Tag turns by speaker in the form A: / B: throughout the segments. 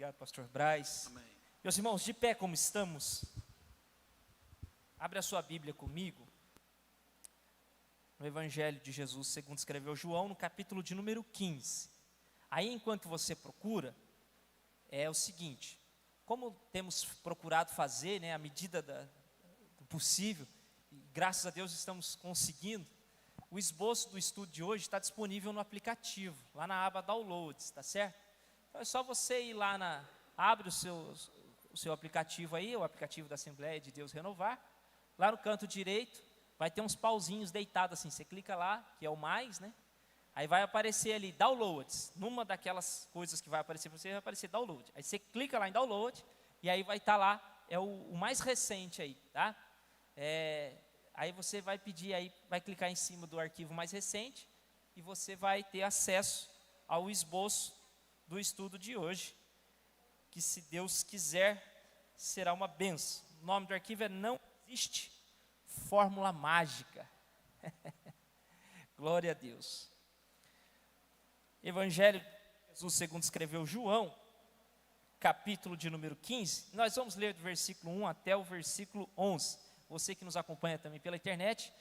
A: Obrigado, pastor Braz.
B: Amém.
A: Meus irmãos, de pé como estamos, abre a sua Bíblia comigo, no Evangelho de Jesus, segundo escreveu João, no capítulo de número 15. Aí, enquanto você procura, é o seguinte, como temos procurado fazer, né, à medida do possível, e graças a Deus estamos conseguindo, o esboço do estudo de hoje está disponível no aplicativo, lá na aba Downloads, tá certo? Então é só você ir lá, abre o seu aplicativo aí, o aplicativo da Assembleia de Deus Renovar, lá no canto direito, vai ter uns pauzinhos deitados assim, você clica lá, que é o mais, né? Aí vai aparecer ali, Downloads, numa daquelas coisas que vai aparecer para você, vai aparecer Download. Aí você clica lá em Download, e aí vai estar lá, é o mais recente aí, tá? Aí você vai pedir aí, vai clicar em cima do arquivo mais recente, e você vai ter acesso ao esboço do estudo de hoje, que se Deus quiser, será uma benção. O nome do arquivo é Não Existe Fórmula Mágica. Glória a Deus. Evangelho de Jesus segundo escreveu João, capítulo de número 15. Nós vamos ler do versículo 1 até o versículo 11. Você que nos acompanha também pela internet,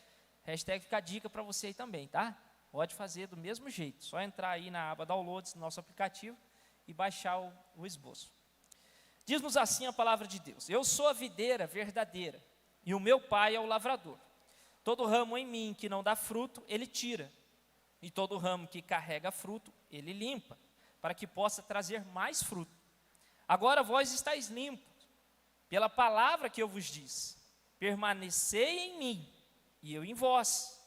A: hashtag fica a dica para você aí também, tá? Pode fazer do mesmo jeito, só entrar aí na aba Downloads, no nosso aplicativo, e baixar o esboço. Diz-nos assim a palavra de Deus: Eu sou a videira verdadeira, e o meu pai é o lavrador. Todo ramo em mim que não dá fruto, ele tira, e todo ramo que carrega fruto, ele limpa, para que possa trazer mais fruto. Agora vós estáis limpos, pela palavra que eu vos disse. Permanecei em mim, e eu em vós.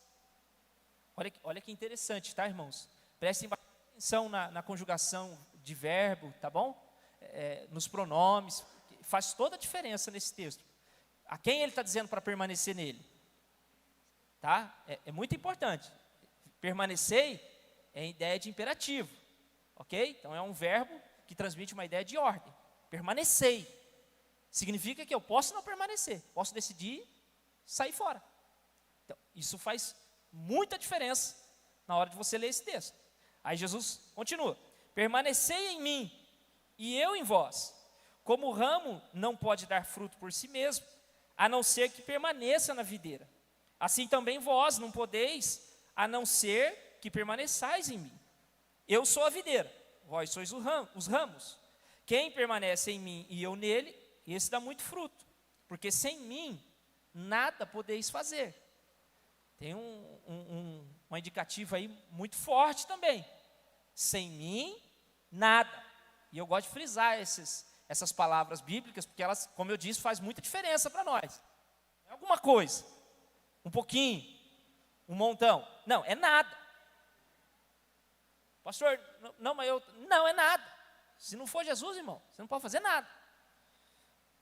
A: Olha que interessante, tá, irmãos? Prestem atenção na conjugação de verbo, tá bom? Nos pronomes, faz toda a diferença nesse texto. A quem ele está dizendo para permanecer nele? Tá? É muito importante. Permanecei é ideia de imperativo, ok? Então é um verbo que transmite uma ideia de ordem. Permanecei. Significa que eu posso não permanecer, posso decidir sair fora. Então, isso faz muita diferença na hora de você ler esse texto. Aí Jesus continua: permanecei em mim e eu em vós. Como o ramo não pode dar fruto por si mesmo, a não ser que permaneça na videira. Assim também vós não podeis, a não ser que permaneçais em mim. Eu sou a videira, vós sois os ramos. Quem permanece em mim e eu nele, esse dá muito fruto, porque sem mim nada podeis fazer. Tem uma indicativa aí muito forte também. Sem mim, nada. E eu gosto de frisar essas palavras bíblicas, porque elas, como eu disse, faz muita diferença para nós. É alguma coisa, um pouquinho, um montão. Não, é nada. Pastor, não, mas não é nada. Se não for Jesus, irmão, você não pode fazer nada.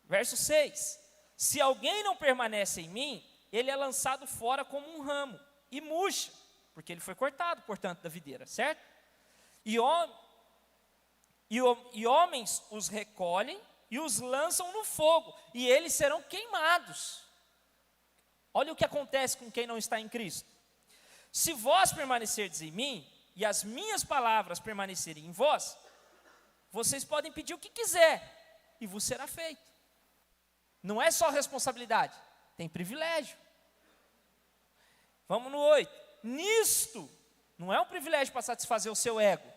A: Verso 6, se alguém não permanece em mim, ele é lançado fora como um ramo, e murcha, porque ele foi cortado, portanto, da videira, certo? E homens os recolhem e os lançam no fogo, e eles serão queimados. Olha o que acontece com quem não está em Cristo. Se vós permanecerdes em mim, e as minhas palavras permanecerem em vós, vocês podem pedir o que quiser, e vos será feito. Não é só responsabilidade, tem privilégio. Vamos no 8. Nisto, não é um privilégio para satisfazer o seu ego,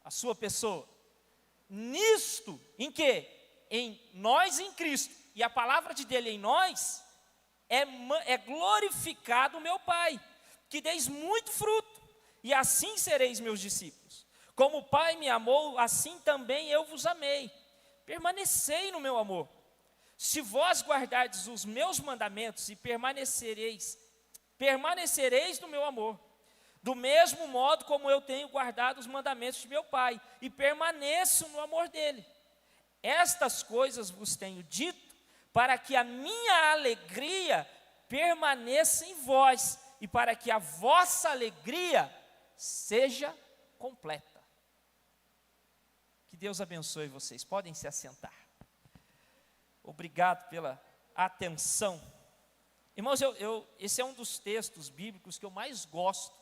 A: a sua pessoa. Nisto, em quê? Em nós em Cristo, e a palavra de dele em nós, é glorificado o meu Pai, que deis muito fruto, e assim sereis meus discípulos. Como o Pai me amou, assim também eu vos amei. Permanecei no meu amor. Se vós guardardes os meus mandamentos e permanecereis no meu amor, do mesmo modo como eu tenho guardado os mandamentos de meu Pai, e permaneço no amor dele. Estas coisas vos tenho dito, para que a minha alegria permaneça em vós, e para que a vossa alegria seja completa. Que Deus abençoe vocês, podem se assentar. Obrigado pela atenção. Irmãos, esse é um dos textos bíblicos que eu mais gosto.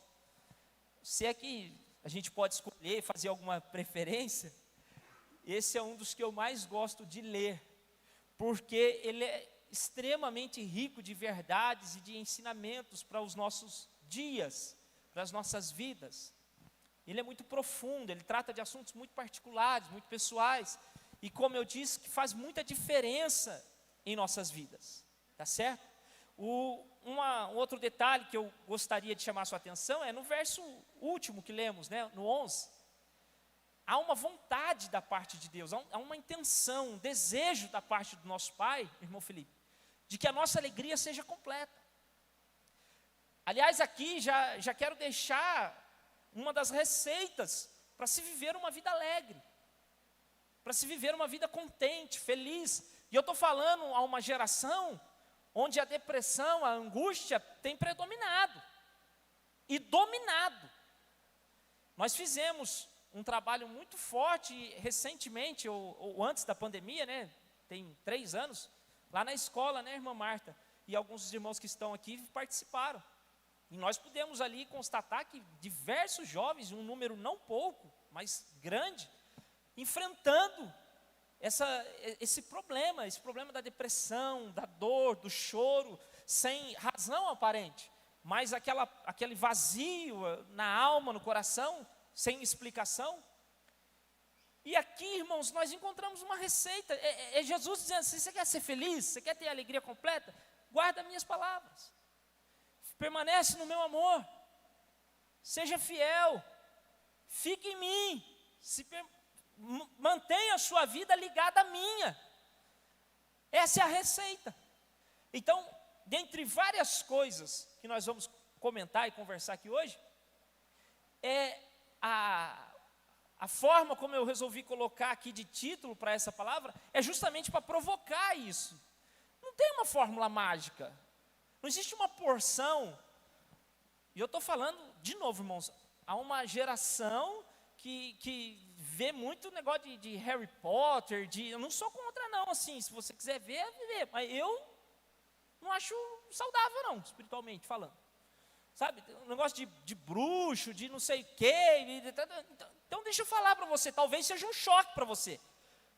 A: Se é que a gente pode escolher, fazer alguma preferência, esse é um dos que eu mais gosto de ler, porque ele é extremamente rico de verdades e de ensinamentos para os nossos dias, para as nossas vidas. Ele é muito profundo, ele trata de assuntos muito particulares, muito pessoais, e como eu disse, que faz muita diferença em nossas vidas, tá certo? Um outro detalhe que eu gostaria de chamar a sua atenção é no verso último que lemos, né, no 11. Há uma vontade da parte de Deus, há uma intenção, um desejo da parte do nosso Pai, irmão Felipe, de que a nossa alegria seja completa. Aliás, aqui já quero deixar uma das receitas para se viver uma vida alegre, para se viver uma vida contente, feliz. E eu estou falando a uma geração onde a depressão, a angústia tem predominado e dominado. Nós fizemos um trabalho muito forte recentemente, ou antes da pandemia, né, tem 3 anos, lá na escola, né, irmã Marta, e alguns dos irmãos que estão aqui participaram. E nós pudemos ali constatar que diversos jovens, um número não pouco, mas grande, enfrentando esse problema da depressão, da dor, do choro, sem razão aparente, mas aquele vazio na alma, no coração, sem explicação. E aqui, irmãos, nós encontramos uma receita, é Jesus dizendo assim: você quer ser feliz, você quer ter alegria completa? Guarda minhas palavras, permanece no meu amor, seja fiel, fique em mim, mantenha a sua vida ligada à minha. Essa é a receita. Então, dentre várias coisas que nós vamos comentar e conversar aqui hoje, a forma como eu resolvi colocar aqui de título para essa palavra é justamente para provocar isso. Não tem uma fórmula mágica, não existe uma porção. E eu estou falando, de novo, irmãos, há uma geração que vê muito negócio de Harry Potter, eu não sou contra não, assim, se você quiser ver, mas eu não acho saudável não, espiritualmente falando. Sabe, um negócio de bruxo, de não sei o quê. Então deixa eu falar para você, talvez seja um choque para você,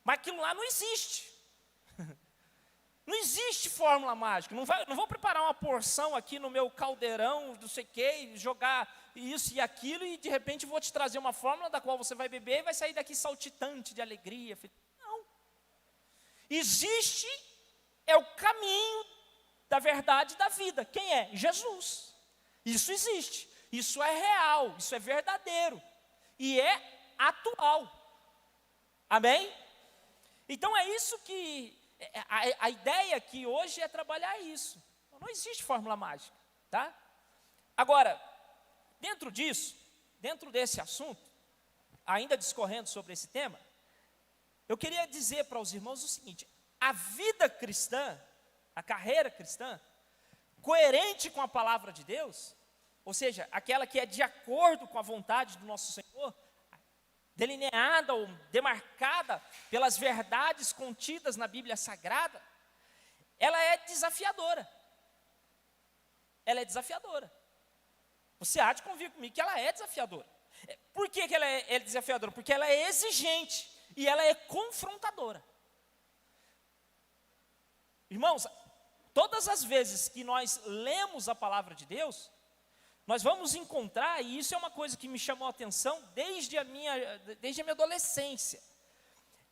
A: mas aquilo lá não existe. Não existe fórmula mágica, não vou preparar uma porção aqui no meu caldeirão, não sei o quê, jogar isso e aquilo, e de repente vou te trazer uma fórmula da qual você vai beber e vai sair daqui saltitante de alegria. Não. Existe, é o caminho da verdade e da vida. Quem é? Jesus. Isso existe, isso é real, isso é verdadeiro e é atual. Amém? Então é isso que a ideia aqui hoje é trabalhar isso. Não existe fórmula mágica, tá? Agora, dentro disso, dentro desse assunto, ainda discorrendo sobre esse tema, eu queria dizer para os irmãos o seguinte: a vida cristã, a carreira cristã, coerente com a palavra de Deus, ou seja, aquela que é de acordo com a vontade do nosso Senhor, delineada ou demarcada pelas verdades contidas na Bíblia Sagrada, ela é desafiadora. Ela é desafiadora. Você há de convir comigo que ela é desafiadora. Por que ela é desafiadora? Porque ela é exigente e ela é confrontadora. Irmãos, todas as vezes que nós lemos a palavra de Deus, nós vamos encontrar, e isso é uma coisa que me chamou a atenção desde a minha adolescência,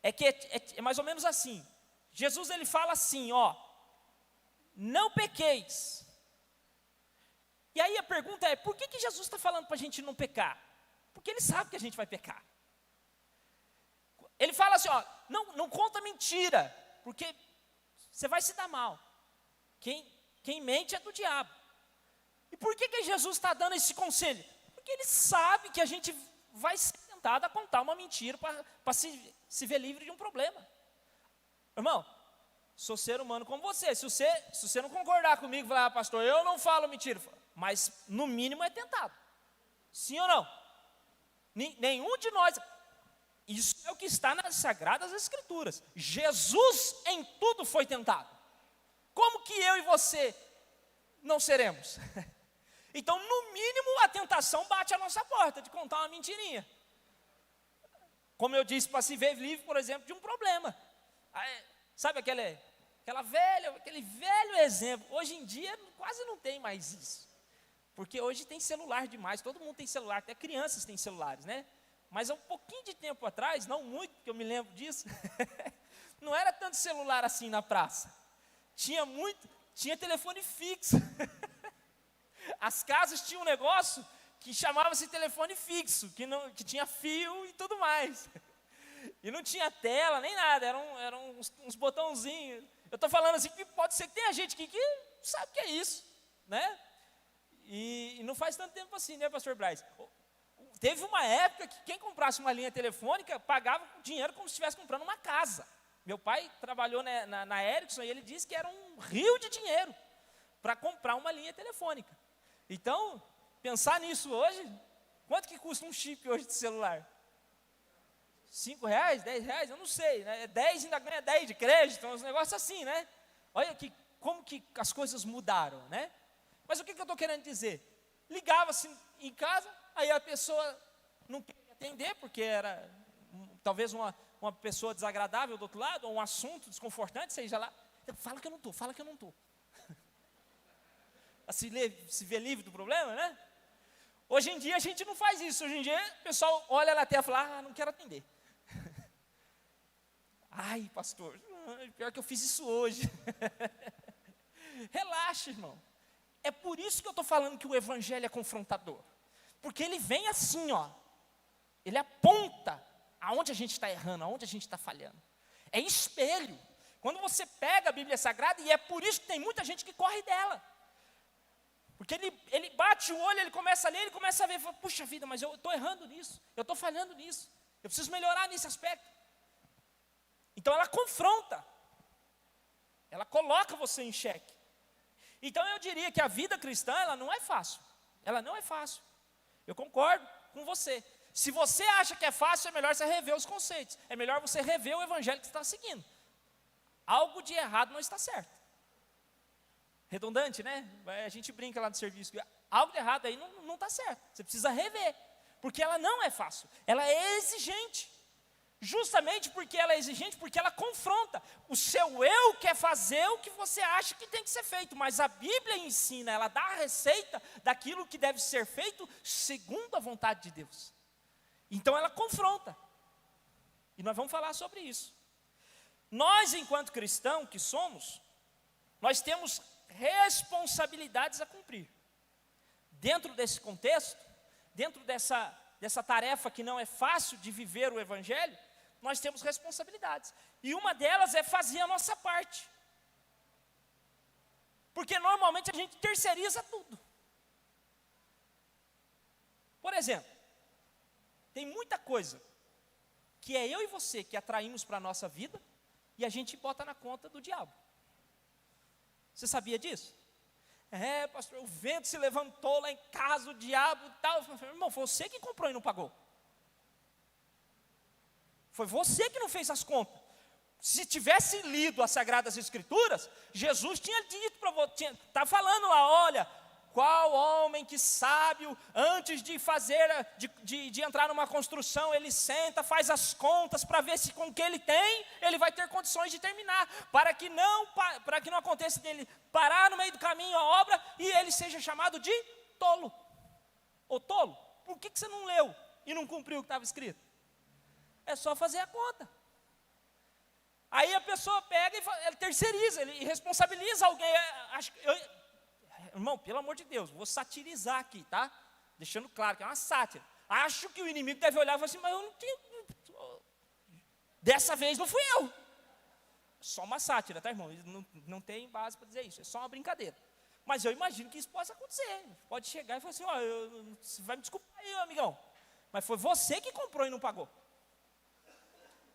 A: é mais ou menos assim. Jesus, ele fala assim, ó: não pequeis. E aí a pergunta é: por que Jesus está falando para a gente não pecar? Porque ele sabe que a gente vai pecar. Ele fala assim, ó: não conta mentira, porque você vai se dar mal. Quem mente é do diabo. E por que Jesus está dando esse conselho? Porque ele sabe que a gente vai ser tentado a contar uma mentira para se ver livre de um problema. Irmão, sou ser humano como você. Se você não concordar comigo, falar: pastor, eu não falo mentira, mas no mínimo é tentado. Sim ou não? Nenhum de nós. Isso é o que está nas Sagradas Escrituras. Jesus em tudo foi tentado. Como que eu e você não seremos? Então, no mínimo, a tentação bate à nossa porta de contar uma mentirinha. como eu disse, para se ver livre, por exemplo, de um problema. Aí, sabe aquele velho exemplo? Hoje em dia quase não tem mais isso. Porque hoje tem celular demais, todo mundo tem celular, até crianças têm celulares, né? Mas há um pouquinho de tempo atrás, não muito, porque eu me lembro disso, não era tanto celular assim na praça. Tinha telefone fixo. As casas tinham um negócio que chamava-se telefone fixo, que tinha fio e tudo mais. E não tinha tela, nem nada, eram uns botãozinhos. Eu estou falando assim, que pode ser que tenha gente aqui que sabe o que é isso, né? E não faz tanto tempo assim, né, pastor Braz? Teve uma época que quem comprasse uma linha telefônica pagava dinheiro como se estivesse comprando uma casa. Meu pai trabalhou na Ericsson e ele disse que era um rio de dinheiro para comprar uma linha telefônica. Então, pensar nisso hoje, quanto que custa um chip hoje de celular? R$5, R$10, eu não sei, né? 10 ainda ganha 10 de crédito, uns negócios assim, né? Olha como que as coisas mudaram, né? Mas o que eu estou querendo dizer? Ligava-se em casa, aí a pessoa não queria atender, porque era talvez uma pessoa desagradável do outro lado, ou um assunto desconfortante, seja lá. Fala que eu não estou. Se ver livre do problema, né? Hoje em dia a gente não faz isso. Hoje em dia o pessoal olha na tela e fala, não quero atender. Ai, pastor, pior que eu fiz isso hoje. Relaxa, irmão. É por isso que eu estou falando que o evangelho é confrontador. Porque ele vem assim, ó. Ele aponta aonde a gente está errando, aonde a gente está falhando. É espelho. Quando você pega a Bíblia Sagrada, e é por isso que tem muita gente que corre dela. Porque ele bate o olho, ele começa a ler, ele começa a ver, fala, puxa vida, mas eu estou errando nisso, eu estou falhando nisso, eu preciso melhorar nesse aspecto. Então ela confronta, ela coloca você em xeque. Então eu diria que a vida cristã, ela não é fácil, eu concordo com você. Se você acha que é fácil, é melhor você rever os conceitos, é melhor você rever o evangelho que você está seguindo. Algo de errado não está certo. Redundante, né? A gente brinca lá no serviço. Algo de errado aí não está certo. Você precisa rever. Porque ela não é fácil. Ela é exigente. Justamente porque ela é exigente, porque ela confronta. O seu eu quer fazer o que você acha que tem que ser feito. Mas a Bíblia ensina, ela dá a receita daquilo que deve ser feito segundo a vontade de Deus. Então ela confronta. E nós vamos falar sobre isso. Nós, enquanto cristãos que somos, nós temos responsabilidades a cumprir. Dentro desse contexto, dentro dessa tarefa que não é fácil de viver o evangelho, nós temos responsabilidades. E uma delas é fazer a nossa parte. Porque normalmente a gente terceiriza tudo. Por exemplo, tem muita coisa que é eu e você que atraímos para a nossa vida e a gente bota na conta do diabo. Você sabia disso? Pastor, o vento se levantou lá em casa, o diabo e tal. Irmão, foi você que comprou e não pagou. Foi você que não fez as contas. Se tivesse lido as Sagradas Escrituras, Jesus tinha dito para você, está falando lá, olha, qual homem que sábio, antes de de entrar numa construção, ele senta, faz as contas para ver se com o que ele tem, ele vai ter condições de terminar, para que não aconteça dele parar no meio do caminho a obra e ele seja chamado de tolo. Ô tolo, por que você não leu e não cumpriu o que estava escrito? É só fazer a conta. Aí a pessoa pega e ele terceiriza, ele responsabiliza alguém. Irmão, pelo amor de Deus, vou satirizar aqui, tá? Deixando claro que é uma sátira. Acho que o inimigo deve olhar e falar assim, mas eu não tenho. Dessa vez não fui eu. Só uma sátira, tá, irmão? Não tem base para dizer isso, é só uma brincadeira. Mas eu imagino que isso possa acontecer. Pode chegar e falar assim, você vai me desculpar aí, amigão. Mas foi você que comprou e não pagou.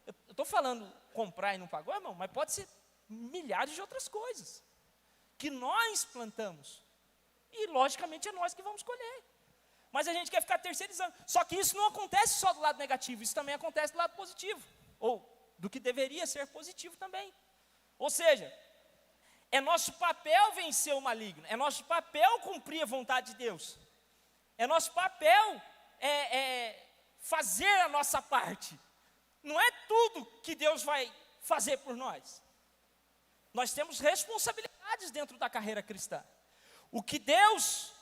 A: Eu estou falando comprar e não pagou, irmão, mas pode ser milhares de outras coisas que nós plantamos. E, logicamente, é nós que vamos colher. Mas a gente quer ficar terceirizando. Só que isso não acontece só do lado negativo, isso também acontece do lado positivo. Ou do que deveria ser positivo também. Ou seja, é nosso papel vencer o maligno. É nosso papel cumprir a vontade de Deus. É nosso papel fazer a nossa parte. não é tudo que Deus vai fazer por nós. Nós temos responsabilidades dentro da carreira cristã. O que Deus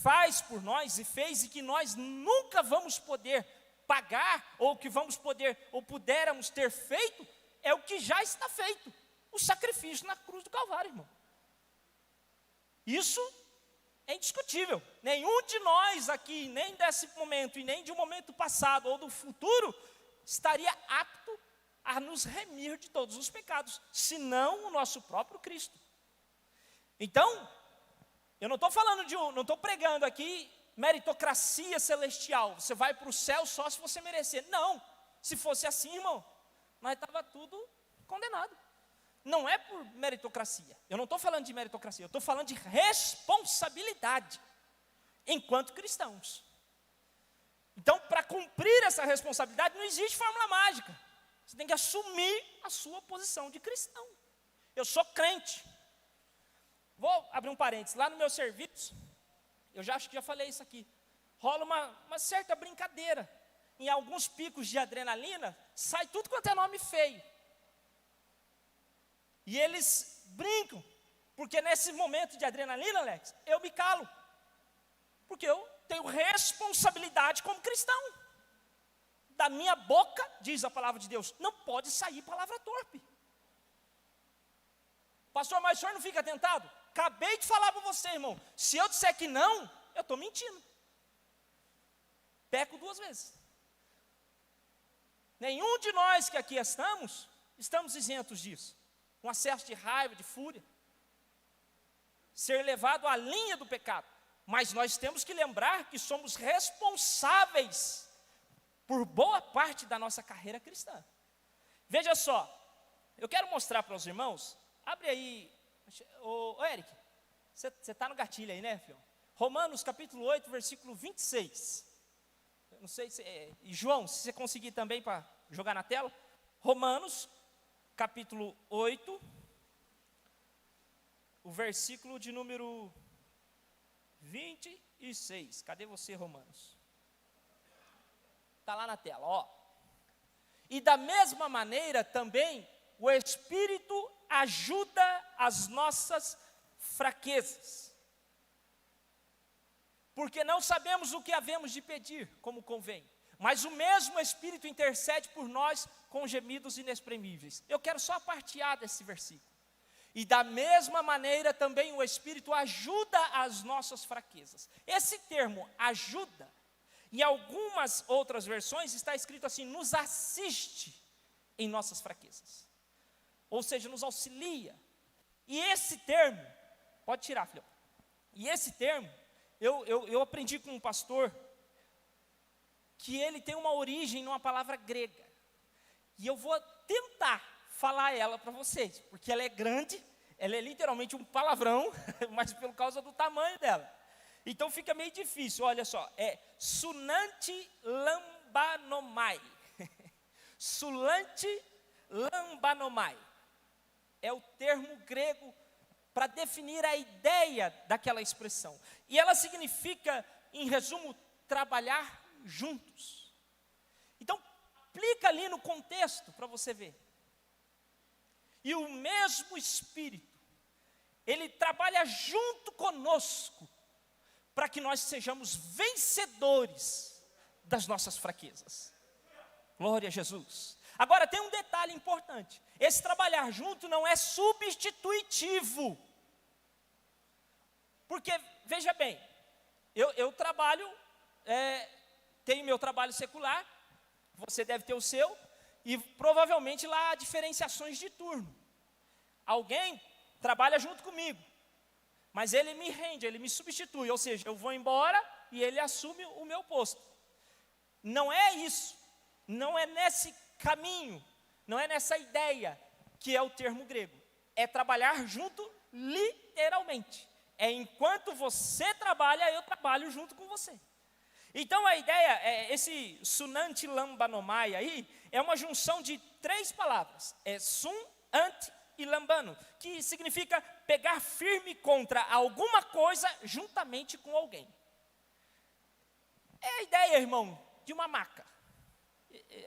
A: faz por nós e fez e que nós nunca vamos poder pagar, ou que vamos poder, ou pudéramos ter feito, é o que já está feito. O sacrifício na cruz do Calvário, irmão. Isso é indiscutível. Nenhum de nós aqui, nem desse momento e nem de um momento passado ou do futuro, estaria apto a nos remir de todos os pecados, senão o nosso próprio Cristo. Então, eu não estou falando não estou pregando aqui meritocracia celestial. Você vai para o céu só se você merecer. Não, se fosse assim, irmão, nós estava tudo condenado. Não é por meritocracia. Eu não estou falando de meritocracia, eu estou falando de responsabilidade enquanto cristãos. Então, para cumprir essa responsabilidade, não existe fórmula mágica. Você tem que assumir a sua posição de cristão. Eu sou crente. Vou abrir um parênteses. Lá no meu serviço, eu acho que já falei isso aqui, rola uma certa brincadeira. Em alguns picos de adrenalina, sai tudo quanto é nome feio. E eles brincam, porque nesse momento de adrenalina, Alex, eu me calo. Porque eu tenho responsabilidade como cristão. Da minha boca, diz a palavra de Deus, não pode sair palavra torpe. Pastor, mas o senhor não fica tentado? Acabei de falar para você, irmão. Se eu disser que não, eu estou mentindo. Peco 2 vezes. Nenhum de nós que aqui estamos isentos disso. Um acesso de raiva, de fúria. Ser levado à linha do pecado. Mas nós temos que lembrar que somos responsáveis por boa parte da nossa carreira cristã. Veja só, eu quero mostrar para os irmãos, abre aí, ô Eric, você está no gatilho aí, né, filho? Romanos capítulo 8, versículo 26. Eu não sei se, e João, se você conseguir também para jogar na tela. Romanos capítulo 8, o versículo de número 26. Cadê você, Romanos? Está lá na tela, ó. E da mesma maneira também o Espírito ajuda as nossas fraquezas. Porque não sabemos o que havemos de pedir, como convém. Mas o mesmo Espírito intercede por nós com gemidos inexprimíveis. Eu quero só partilhar desse versículo. E da mesma maneira também o Espírito ajuda as nossas fraquezas. Esse termo, ajuda, em algumas outras versões está escrito assim, nos assiste em nossas fraquezas. Ou seja, nos auxilia. E esse termo, pode tirar, filho. E esse termo, eu aprendi com um pastor, que ele tem uma origem numa palavra grega. E eu vou tentar falar ela para vocês, porque ela é grande, ela é literalmente um palavrão, mas por causa do tamanho dela. Então fica meio difícil, olha só, é sunanti lambanomai. Sunanti lambanomai. É o termo grego para definir a ideia daquela expressão. E ela significa, em resumo, trabalhar juntos. Então, aplica ali no contexto para você ver. E o mesmo Espírito, ele trabalha junto conosco, para que nós sejamos vencedores das nossas fraquezas. Glória a Jesus. Agora tem um detalhe importante. Esse trabalhar junto não é substitutivo. Porque, veja bem, eu trabalho, tenho meu trabalho secular, você deve ter o seu, e provavelmente lá há diferenciações de turno. Alguém trabalha junto comigo, mas ele me rende, ele me substitui, ou seja, eu vou embora e ele assume o meu posto. Não é isso, não é nesse caminho, não é nessa ideia que é o termo grego. É trabalhar junto literalmente. É enquanto você trabalha, eu trabalho junto com você. Então a ideia, esse sunanti lambanomai aí, é uma junção de 3 palavras. É sun, ant e lambano, que significa pegar firme contra alguma coisa juntamente com alguém. É a ideia, irmão, de uma maca.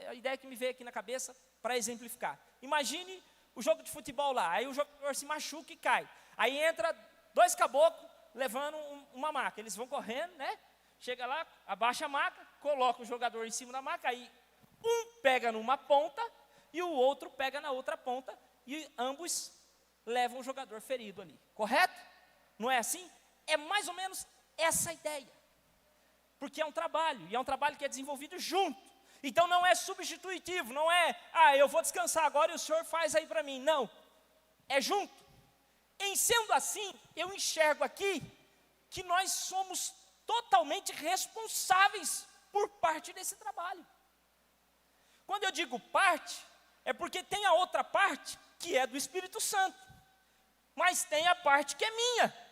A: a ideia que me veio aqui na cabeça para exemplificar. Imagine o jogo de futebol lá, aí o jogador se machuca e cai. Aí entra 2 caboclos levando uma maca. Eles vão correndo, né? Chega lá, abaixa a maca, coloca o jogador em cima da maca, aí um pega numa ponta e o outro pega na outra ponta e ambos levam o jogador ferido ali. Correto? Não é assim? É mais ou menos essa a ideia. Porque é um trabalho, e é um trabalho que é desenvolvido junto. Então não é substitutivo, não é, eu vou descansar agora e o senhor faz aí para mim. Não, é junto. Em sendo assim, eu enxergo aqui que nós somos totalmente responsáveis por parte desse trabalho. Quando eu digo parte, é porque tem a outra parte que é do Espírito Santo, mas tem a parte que é minha.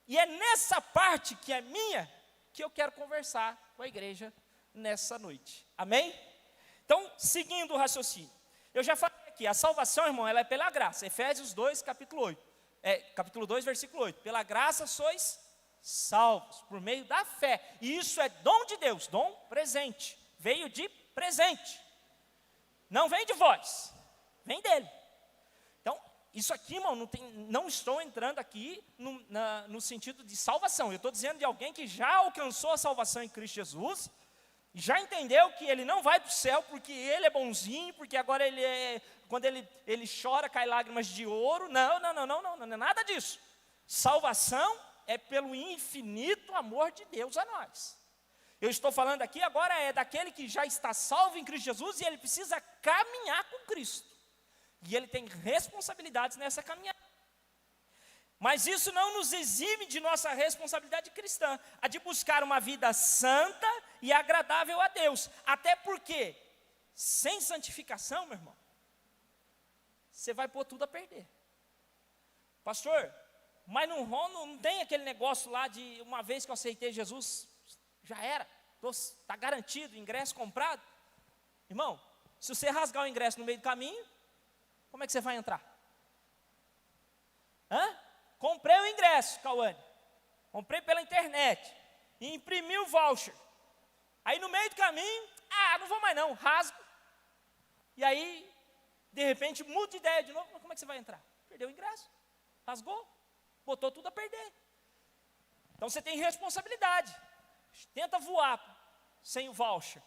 A: E é nessa parte que é minha que eu quero conversar com a igreja nessa noite. Amém? Então, seguindo o raciocínio. Eu já falei aqui, a salvação, irmão, ela é pela graça. Efésios 2, capítulo 8. Capítulo 2, versículo 8. Pela graça sois salvos, por meio da fé. E isso é dom de Deus, dom presente. Veio de presente. Não vem de vós, vem dele. Então, isso aqui, irmão, não estou entrando aqui no sentido de salvação. Eu estou dizendo de alguém que já alcançou a salvação em Cristo Jesus, já entendeu que ele não vai para o céu porque ele é bonzinho, porque agora quando ele chora, cai lágrimas de ouro. Não é nada disso. Salvação é pelo infinito amor de Deus a nós. Eu estou falando aqui agora daquele que já está salvo em Cristo Jesus e ele precisa caminhar com Cristo. E ele tem responsabilidades nessa caminhada. Mas isso não nos exime de nossa responsabilidade cristã, a de buscar uma vida santa e agradável a Deus. Até porque, sem santificação, meu irmão, você vai pôr tudo a perder. Pastor, mas não tem aquele negócio lá de uma vez que eu aceitei Jesus, já era, está garantido, ingresso comprado. Irmão, se você rasgar o ingresso no meio do caminho, como é que você vai entrar? Comprei o ingresso, Cauane. Comprei pela internet. E imprimi o voucher. Aí no meio do caminho, não vou mais não, rasgo. E aí, de repente, muda de ideia de novo. Mas como é que você vai entrar? Perdeu o ingresso. Rasgou. Botou tudo a perder. Então você tem responsabilidade. Tenta voar sem o voucher.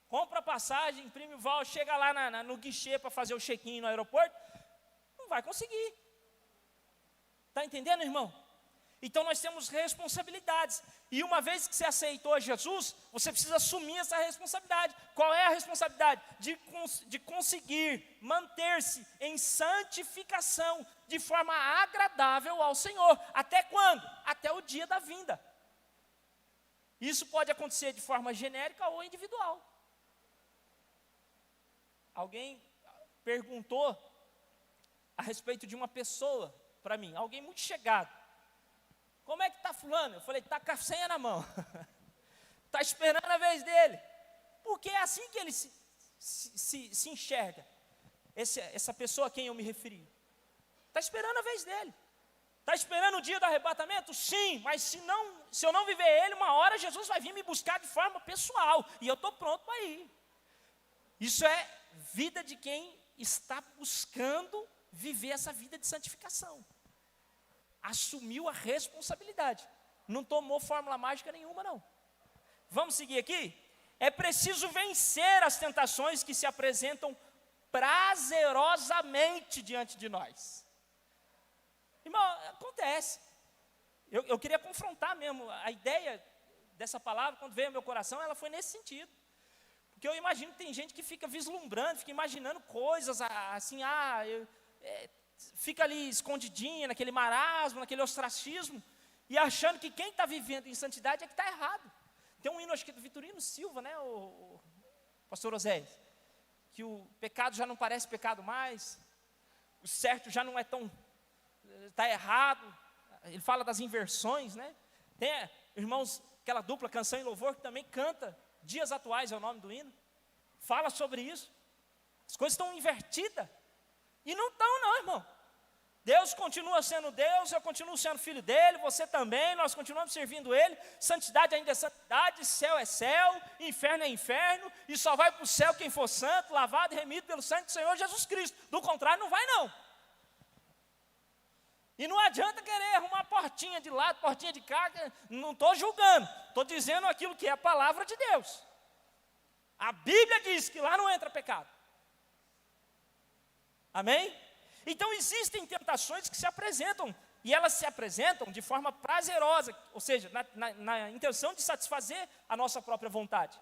A: Compra a passagem, imprime o voucher, chega lá no guichê para fazer o check-in no aeroporto. Não vai conseguir. Está entendendo, irmão? Então nós temos responsabilidades. E uma vez que você aceitou a Jesus, você precisa assumir essa responsabilidade. Qual é a responsabilidade? De conseguir manter-se em santificação, de forma agradável ao Senhor. Até quando? Até o dia da vinda. Isso pode acontecer de forma genérica ou individual. Alguém perguntou a respeito de uma pessoa para mim, alguém muito chegado. Como é que está fulano? Eu falei, está com a senha na mão. Está esperando a vez dele. Porque é assim que ele se enxerga. Essa pessoa a quem eu me referi. Está esperando a vez dele. Está esperando o dia do arrebatamento? Sim, mas se eu não viver ele, uma hora Jesus vai vir me buscar de forma pessoal. E eu estou pronto para ir. Isso é vida de quem está buscando viver essa vida de santificação. Assumiu a responsabilidade. Não tomou fórmula mágica nenhuma, não. Vamos seguir aqui? É preciso vencer as tentações que se apresentam prazerosamente diante de nós. Irmão, acontece. Eu queria confrontar mesmo. A ideia dessa palavra, quando veio ao meu coração, ela foi nesse sentido. Porque eu imagino que tem gente que fica vislumbrando, fica imaginando coisas assim, fica ali escondidinha, naquele marasmo, naquele ostracismo, e achando que quem está vivendo em santidade é que está errado. Tem um hino, acho que do Vitorino Silva, né, o pastor Oséias, que o pecado já não parece pecado mais, o certo já não é tão, está errado. Ele fala das inversões, né? Tem, irmãos, aquela dupla Canção e Louvor, que também canta, Dias Atuais é o nome do hino, fala sobre isso. As coisas estão invertidas. E não estão não, irmão. Deus continua sendo Deus, eu continuo sendo filho dele, você também, nós continuamos servindo ele. Santidade ainda é santidade, céu é céu, inferno é inferno, e só vai para o céu quem for santo, lavado e remido pelo sangue do Senhor Jesus Cristo. Do contrário, não vai não. E não adianta querer arrumar portinha de lado, portinha de cá, não estou julgando, estou dizendo aquilo que é a palavra de Deus. A Bíblia diz que lá não entra pecado. Amém? Então existem tentações que se apresentam, e elas se apresentam de forma prazerosa, ou seja, na intenção de satisfazer a nossa própria vontade.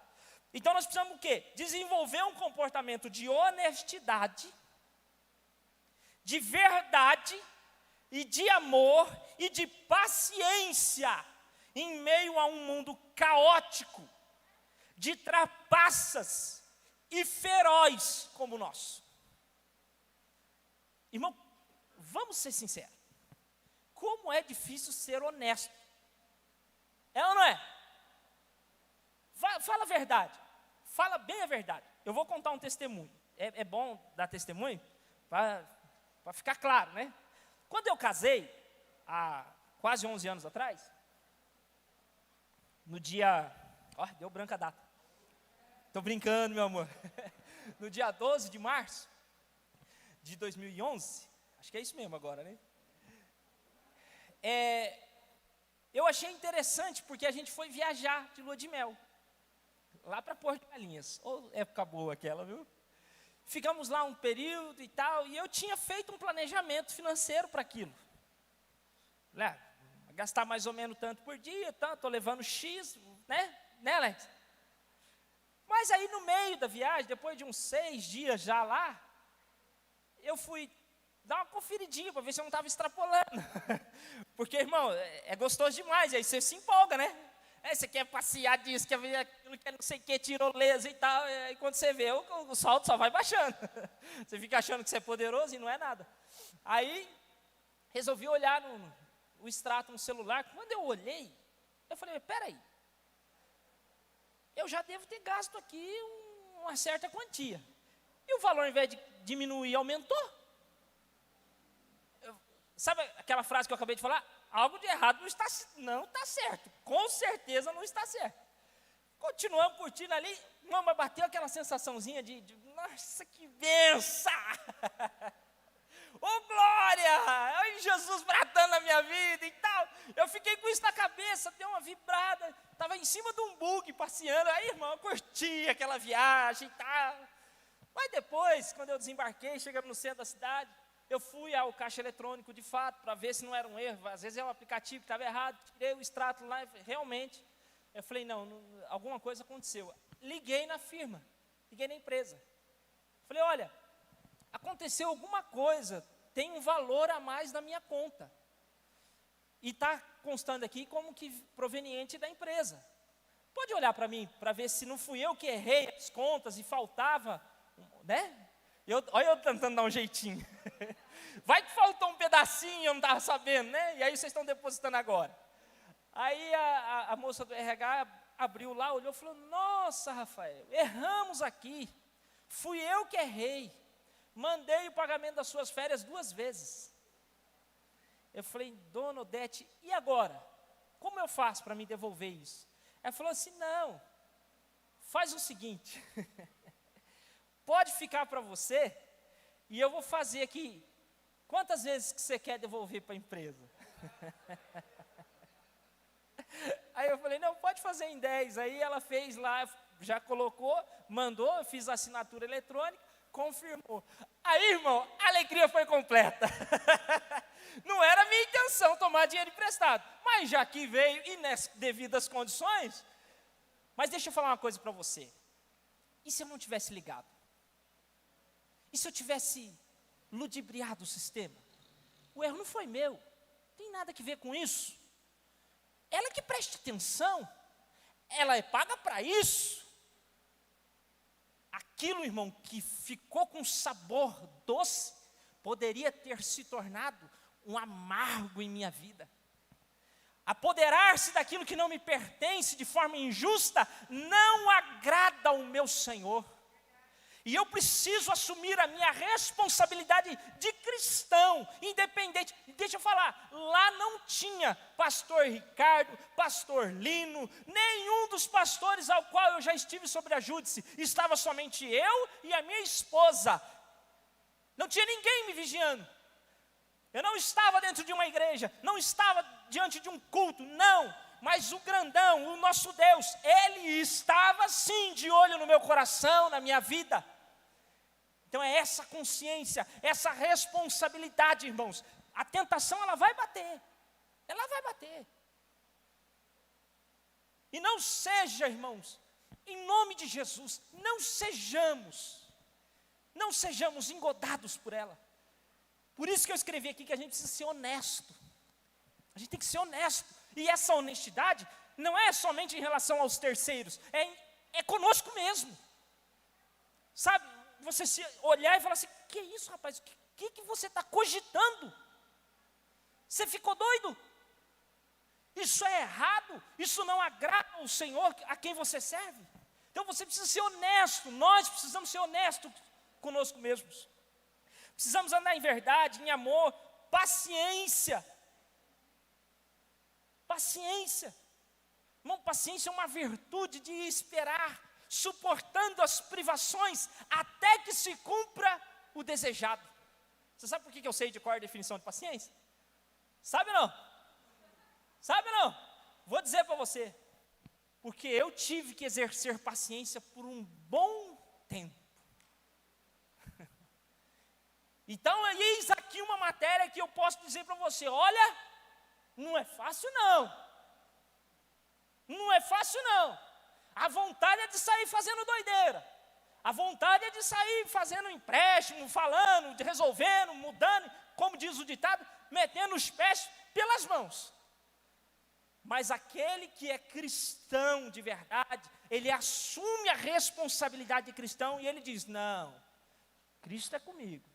A: Então nós precisamos o quê? Desenvolver um comportamento de honestidade, de verdade, e de amor, e de paciência, em meio a um mundo caótico, de trapaças e feroz como o nosso. Irmão, vamos ser sinceros. Como é difícil ser honesto. É ou não é? Fala a verdade. Fala bem a verdade. Eu vou contar um testemunho. É bom dar testemunho para ficar claro, né? Quando eu casei, há quase 11 anos atrás, no dia... Ó, deu branca a data. Estou brincando, meu amor. No dia 12 de março de 2011, acho que é isso mesmo agora, né? Eu achei interessante porque a gente foi viajar de lua de mel, lá para Porto de Galinhas. Ô, época boa aquela, viu? Ficamos lá um período e tal, e eu tinha feito um planejamento financeiro para aquilo. Gastar mais ou menos tanto por dia, estou levando X, né, Alex? Mas aí no meio da viagem, depois de uns 6 dias já lá, eu fui dar uma conferidinha para ver se eu não estava extrapolando. Porque, irmão, é gostoso demais, aí você se empolga, né? Você quer passear disso, quer ver aquilo, quer não sei o que, tirolesa e tal, e aí quando você vê, o salto só vai baixando. Você fica achando que você é poderoso e não é nada. Aí, resolvi olhar o extrato no celular. Quando eu olhei, eu falei, peraí, eu já devo ter gasto aqui uma certa quantia. E o valor, ao invés de diminuir, aumentou. Sabe aquela frase que eu acabei de falar? Algo de errado não está certo. Com certeza não está certo. Continuamos curtindo ali, mas bateu aquela sensaçãozinha de nossa, que benção! Ô glória! Ai, Jesus bradando na minha vida e tal. Eu fiquei com isso na cabeça, deu uma vibrada. Estava em cima de um bug passeando. Aí, irmão, eu curti aquela viagem e tal. Mas depois, quando eu desembarquei, chegamos no centro da cidade, eu fui ao caixa eletrônico de fato, para ver se não era um erro. Às vezes é o aplicativo que estava errado, tirei o extrato lá, realmente. Eu falei, não, alguma coisa aconteceu. Liguei na firma, liguei na empresa. Falei, olha, aconteceu alguma coisa, tem um valor a mais na minha conta. E está constando aqui como que proveniente da empresa. Pode olhar para mim, para ver se não fui eu que errei as contas e faltava, né? Olha eu tentando dar um jeitinho. Vai que faltou um pedacinho, eu não estava sabendo, né? E aí vocês estão depositando agora. Aí a moça do RH abriu lá, olhou e falou, nossa, Rafael, erramos aqui. Fui eu que errei. Mandei o pagamento das suas férias 2 vezes. Eu falei, dona Odete, e agora? Como eu faço para me devolver isso? Ela falou assim, não, faz o seguinte, pode ficar para você, e eu vou fazer aqui, quantas vezes que você quer devolver para a empresa? Aí eu falei, não, pode fazer em 10, aí ela fez lá, já colocou, mandou, eu fiz a assinatura eletrônica, confirmou. Aí, irmão, a alegria foi completa. Não era a minha intenção tomar dinheiro emprestado, mas já que veio e nas devidas condições. Mas deixa eu falar uma coisa para você. E se eu não tivesse ligado? E se eu tivesse ludibriado o sistema? O erro não foi meu, não tem nada a ver com isso. Ela que preste atenção, ela é paga para isso. Aquilo, irmão, que ficou com sabor doce, poderia ter se tornado um amargo em minha vida. Apoderar-se daquilo que não me pertence de forma injusta, não agrada ao meu Senhor. E eu preciso assumir a minha responsabilidade de cristão, independente. Deixa eu falar, lá não tinha pastor Ricardo, pastor Lino, nenhum dos pastores ao qual eu já estive sobre a Júdice. Estava somente eu e a minha esposa. Não tinha ninguém me vigiando. Eu não estava dentro de uma igreja, não estava diante de um culto, não. Mas o grandão, o nosso Deus, Ele estava sim de olho no meu coração, na minha vida. Então é essa consciência, essa responsabilidade, irmãos. A tentação, ela vai bater. Ela vai bater. E não seja, irmãos, em nome de Jesus, não sejamos engodados por ela. Por isso que eu escrevi aqui que a gente precisa ser honesto. A gente tem que ser honesto. E essa honestidade não é somente em relação aos terceiros, é conosco mesmo. Sabe, você se olhar e falar assim, que isso, rapaz, o que você está cogitando? Você ficou doido? Isso é errado, isso não agrada ao Senhor a quem você serve. Então você precisa ser honesto, nós precisamos ser honestos conosco mesmos. Precisamos andar em verdade, em amor, paciência. Paciência. Irmão, paciência é uma virtude de esperar, suportando as privações, até que se cumpra o desejado. Você sabe por que eu sei de qual é a definição de paciência? Sabe não? Sabe não? Vou dizer para você. Porque eu tive que exercer paciência por um bom tempo. Então, eis aqui uma matéria que eu posso dizer para você, olha, não é fácil não. Não é fácil não. A vontade é de sair fazendo doideira. A vontade é de sair fazendo empréstimo, falando, resolvendo, mudando, como diz o ditado, metendo os pés pelas mãos. Mas aquele que é cristão de verdade, ele assume a responsabilidade de cristão e ele diz, não, Cristo é comigo.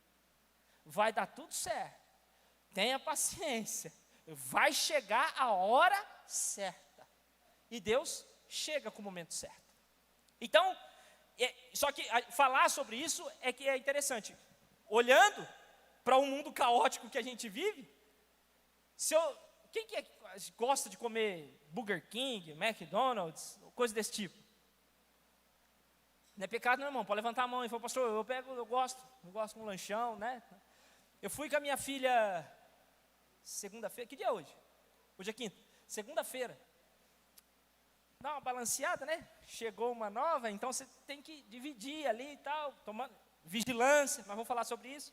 A: Vai dar tudo certo. Tenha paciência. Vai chegar a hora certa. E Deus chega com o momento certo. Então, só que falar sobre isso é que é interessante. Olhando para o mundo caótico que a gente vive, quem que gosta de comer Burger King, McDonald's, coisa desse tipo? Não é pecado não, irmão, pode levantar a mão e falar, pastor, eu gosto de um lanchão, né? Eu fui com a minha filha segunda-feira, que dia é hoje? Hoje é quinta, segunda-feira. Dá uma balanceada, né? Chegou uma nova, então você tem que dividir ali e tal, tomando vigilância, mas vamos falar sobre isso.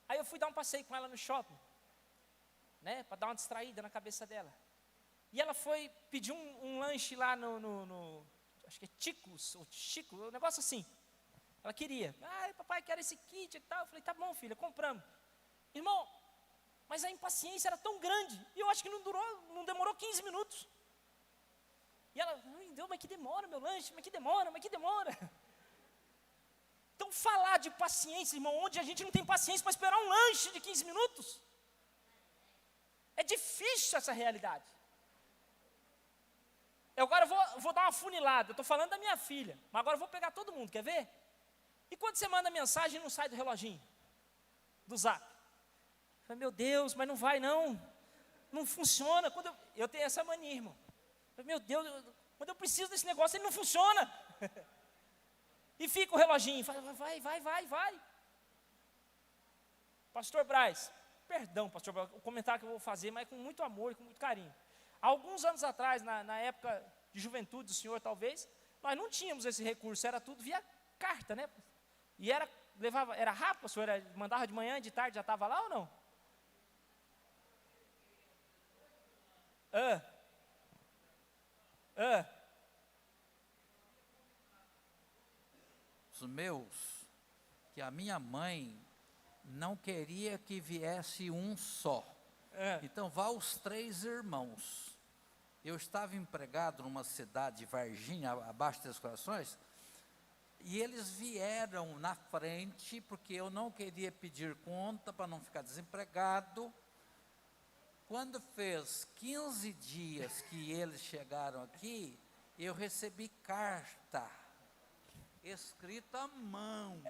A: Aí eu fui dar um passeio com ela no shopping, né? Para dar uma distraída na cabeça dela. E ela foi pedir um lanche lá no acho que é Ticos, ou Chico, um negócio assim. Ela queria. Papai, quero esse kit e tal. Eu falei, tá bom, filha, compramos. Irmão, mas a impaciência era tão grande, e eu acho que não demorou 15 minutos. E ela, ai Deus, mas que demora meu lanche, mas que demora. Então falar de paciência, irmão, onde a gente não tem paciência para esperar um lanche de 15 minutos. É difícil essa realidade. Eu agora vou dar uma funilada, eu estou falando da minha filha, mas agora eu vou pegar todo mundo, quer ver? E quando você manda mensagem, não sai do reloginho, do zap. Eu falei, meu Deus, mas não vai não funciona. Quando eu tenho essa mania, irmão. Meu Deus, quando eu preciso desse negócio, ele não funciona. E fica o reloginho, fala, vai. Pastor Braz, perdão, pastor Braz, o comentário que eu vou fazer, mas com muito amor e com muito carinho. Há alguns anos atrás, na época de juventude do senhor, talvez, nós não tínhamos esse recurso, era tudo via carta, né? E era rápido, o senhor mandava de manhã, de tarde, já estava lá ou não?
B: Os meus, que a minha mãe não queria que viesse um só. Então vá os 3 irmãos. Eu estava empregado numa cidade de Varginha, abaixo de Três Corações, e eles vieram na frente, porque eu não queria pedir conta para não ficar desempregado. Quando fez 15 dias que eles chegaram aqui, eu recebi carta escrito à mão.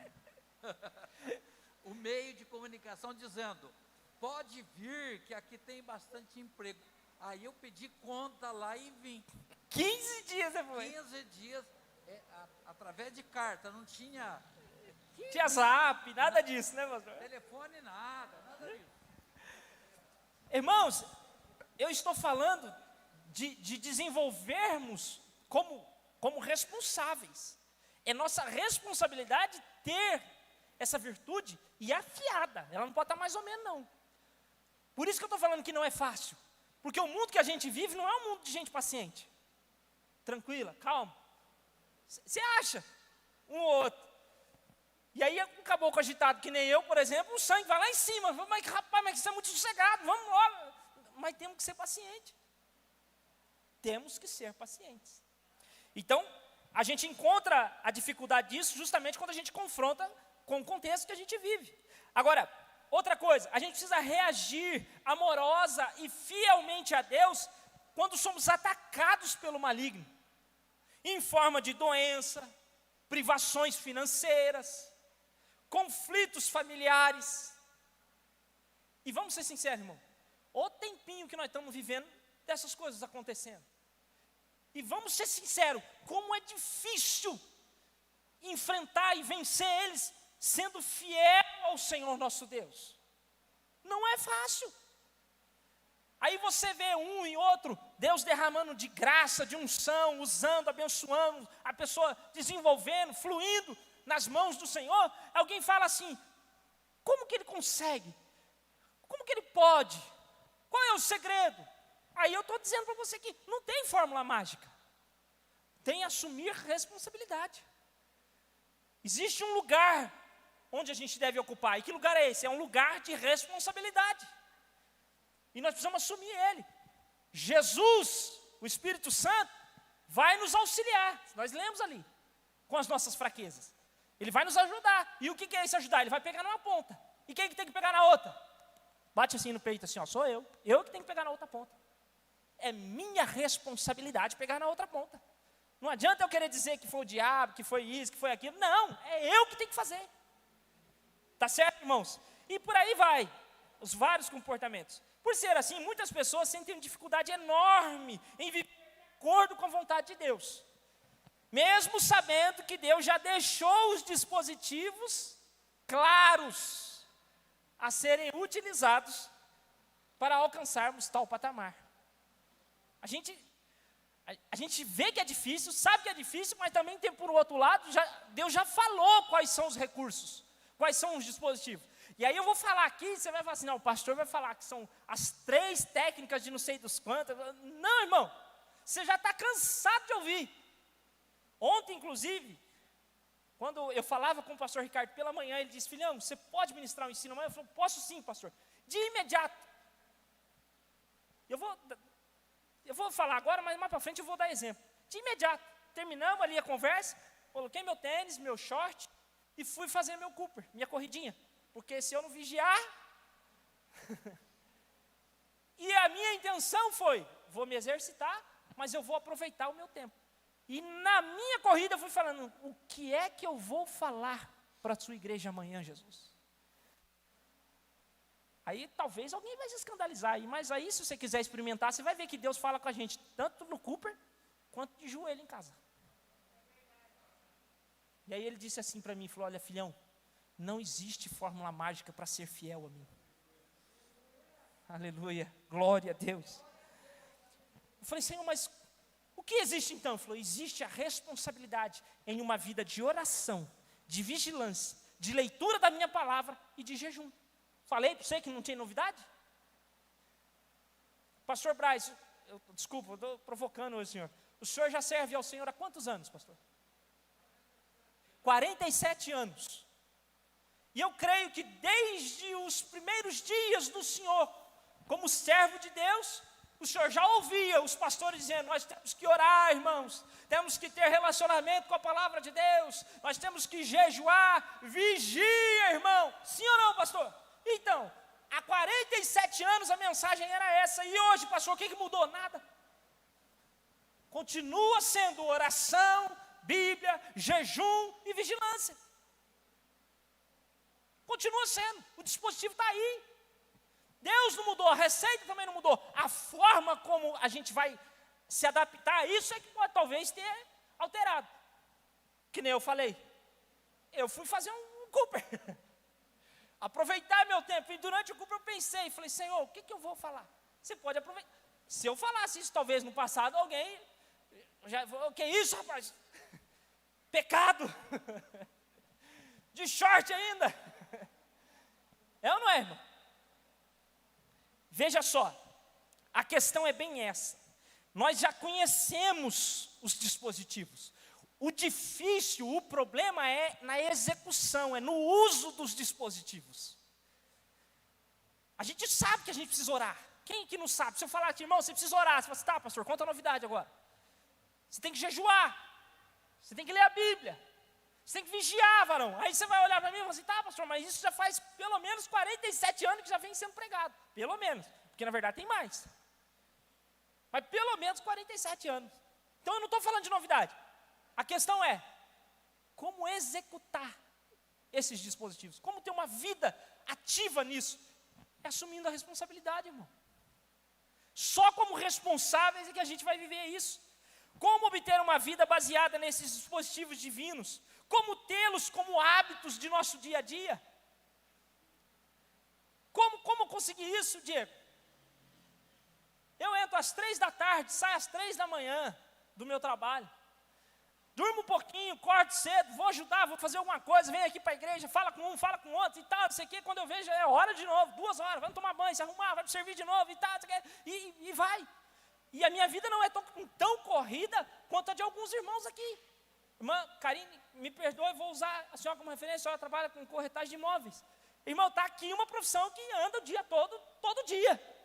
B: O meio de comunicação dizendo, pode vir que aqui tem bastante emprego. Aí eu pedi conta lá e vim.
A: 15 dias depois.
B: 15 dias, através de carta, não tinha...
A: Tinha zap, nada disso, né, pastor?
B: Telefone, nada disso.
A: Irmãos, eu estou falando de desenvolvermos como responsáveis. É nossa responsabilidade ter essa virtude e afiada. Ela não pode estar mais ou menos, não. Por isso que eu estou falando que não é fácil. Porque o mundo que a gente vive não é um mundo de gente paciente. Tranquila, calma. Você acha um ou outro. E aí um caboclo agitado que nem eu, por exemplo, o sangue vai lá em cima. Mas rapaz, mas isso é muito sossegado, vamos embora. Mas temos que ser pacientes. Temos que ser pacientes. Então, a gente encontra a dificuldade disso justamente quando a gente confronta com o contexto que a gente vive. Agora, outra coisa, a gente precisa reagir amorosa e fielmente a Deus quando somos atacados pelo maligno, em forma de doença, privações financeiras, conflitos familiares. E vamos ser sinceros, irmão, o tempinho que nós estamos vivendo dessas coisas acontecendo. E vamos ser sinceros, como é difícil enfrentar e vencer eles sendo fiel ao Senhor nosso Deus. Não é fácil. Aí você vê um e outro, Deus derramando de graça, de unção, usando, abençoando, a pessoa desenvolvendo, fluindo nas mãos do Senhor. Alguém fala assim, como que ele consegue? Como que ele pode? Qual é o segredo? Aí eu estou dizendo para você que não tem fórmula mágica. Tem assumir responsabilidade. Existe um lugar onde a gente deve ocupar. E que lugar é esse? É um lugar de responsabilidade. E nós precisamos assumir ele. Jesus, o Espírito Santo, vai nos auxiliar. Nós lemos ali, com as nossas fraquezas. Ele vai nos ajudar. E o que é esse ajudar? Ele vai pegar numa ponta. E quem que tem que pegar na outra? Bate assim no peito, assim, ó, sou eu. Eu que tenho que pegar na outra ponta. É minha responsabilidade pegar na outra ponta. Não adianta eu querer dizer que foi o diabo, que foi isso, que foi aquilo. Não, é eu que tenho que fazer. Tá certo, irmãos? E por aí vai, os vários comportamentos. Por ser assim, muitas pessoas sentem dificuldade enorme em viver de acordo com a vontade de Deus. Mesmo sabendo que Deus já deixou os dispositivos claros a serem utilizados para alcançarmos tal patamar. A gente vê que é difícil, sabe que é difícil, mas também tem por outro lado, Deus já falou quais são os recursos, quais são os dispositivos. E aí eu vou falar aqui, você vai falar assim, não, o pastor vai falar que são as 3 técnicas de não sei dos quantos. Não, irmão, você já está cansado de ouvir. Ontem, inclusive, quando eu falava com o pastor Ricardo pela manhã, ele disse, filhão, você pode ministrar o ensino amanhã? Eu falei, posso sim, pastor, de imediato. Eu vou falar agora, mas mais para frente eu vou dar exemplo. De imediato, terminamos ali a conversa, coloquei meu tênis, meu short e fui fazer meu Cooper, minha corridinha. Porque se eu não vigiar... E a minha intenção foi, vou me exercitar, mas eu vou aproveitar o meu tempo. E na minha corrida eu fui falando, o que é que eu vou falar para a sua igreja amanhã, Jesus? Aí talvez alguém vai se escandalizar aí, mas aí se você quiser experimentar, você vai ver que Deus fala com a gente, tanto no Cooper, quanto de joelho em casa. E aí ele disse assim para mim, falou, olha filhão, não existe fórmula mágica para ser fiel a mim. Aleluia, glória a Deus. Eu falei, Senhor, mas o que existe então? Ele falou, existe a responsabilidade em uma vida de oração, de vigilância, de leitura da minha palavra e de jejum. Falei para você que não tinha novidade? Pastor Braz, desculpa, eu estou provocando o senhor. O senhor já serve ao Senhor há quantos anos, pastor? 47 anos. E eu creio que desde os primeiros dias do Senhor, como servo de Deus, o Senhor já ouvia os pastores dizendo, nós temos que orar, irmãos, temos que ter relacionamento com a palavra de Deus, nós temos que jejuar, vigia, irmão. Sim ou não, pastor? Então, há 47 anos a mensagem era essa, e hoje, pastor, o que mudou? Nada. Continua sendo oração, Bíblia, jejum e vigilância. Continua sendo, o dispositivo está aí. Deus não mudou, a receita também não mudou. A forma como a gente vai se adaptar a isso é que pode talvez ter alterado. Que nem eu falei, eu fui fazer um Cooper. Aproveitar meu tempo. E durante o Cooper eu pensei, falei, Senhor, o que eu vou falar? Você pode aproveitar. Se eu falasse isso, talvez no passado alguém, o que é isso, rapaz? Pecado. De short ainda. É ou não é, irmão? Veja só, a questão é bem essa. Nós já conhecemos os dispositivos. O difícil, o problema é na execução, é no uso dos dispositivos. A gente sabe que a gente precisa orar. Quem que não sabe? Se eu falar aqui, irmão, você precisa orar. Você fala assim, tá, pastor, conta a novidade agora. Você tem que jejuar. Você tem que ler a Bíblia. Você tem que vigiar, varão. Aí você vai olhar para mim e falar assim, tá, pastor, mas isso já faz pelo menos 47 anos que já vem sendo pregado. Pelo menos, porque na verdade tem mais. Mas pelo menos 47 anos. Então eu não estou falando de novidade. A questão é, como executar esses dispositivos? Como ter uma vida ativa nisso? É assumindo a responsabilidade, irmão. Só como responsáveis é que a gente vai viver isso. Como obter uma vida baseada nesses dispositivos divinos? Como tê-los como hábitos de nosso dia a dia? Como conseguir isso, Diego? Eu entro às 3 da tarde, saio às 3 da manhã do meu trabalho. Durmo um pouquinho, acordo cedo, vou ajudar, vou fazer alguma coisa, venho aqui para a igreja, fala com um, fala com outro e tal, não sei o quê. Quando eu vejo, é hora de novo, 2 horas, vamos tomar banho, se arrumar, vai servir de novo e tal, e vai. E a minha vida não é tão corrida quanto a de alguns irmãos aqui. Irmã Karine, me perdoe, vou usar a senhora como referência, a senhora trabalha com corretagem de imóveis. Irmão, está aqui uma profissão que anda o dia todo dia.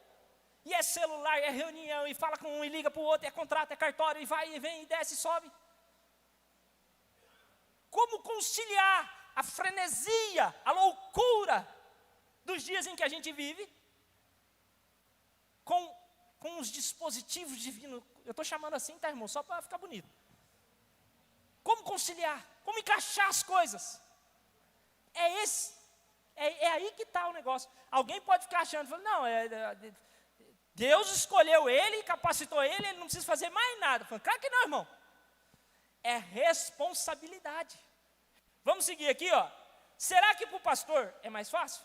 A: E é celular, é reunião, e fala com um, e liga para o outro, é contrato, é cartório, e vai, e vem, e desce, e sobe. Como conciliar a frenesia, a loucura dos dias em que a gente vive com os dispositivos divinos? Eu estou chamando assim, tá, irmão? Só para ficar bonito. Como conciliar? Como encaixar as coisas? É aí que está o negócio. Alguém pode ficar achando, não, Deus escolheu ele, capacitou ele não precisa fazer mais nada. Claro que não, irmão. É responsabilidade. Vamos seguir aqui, ó. Será que para o pastor é mais fácil?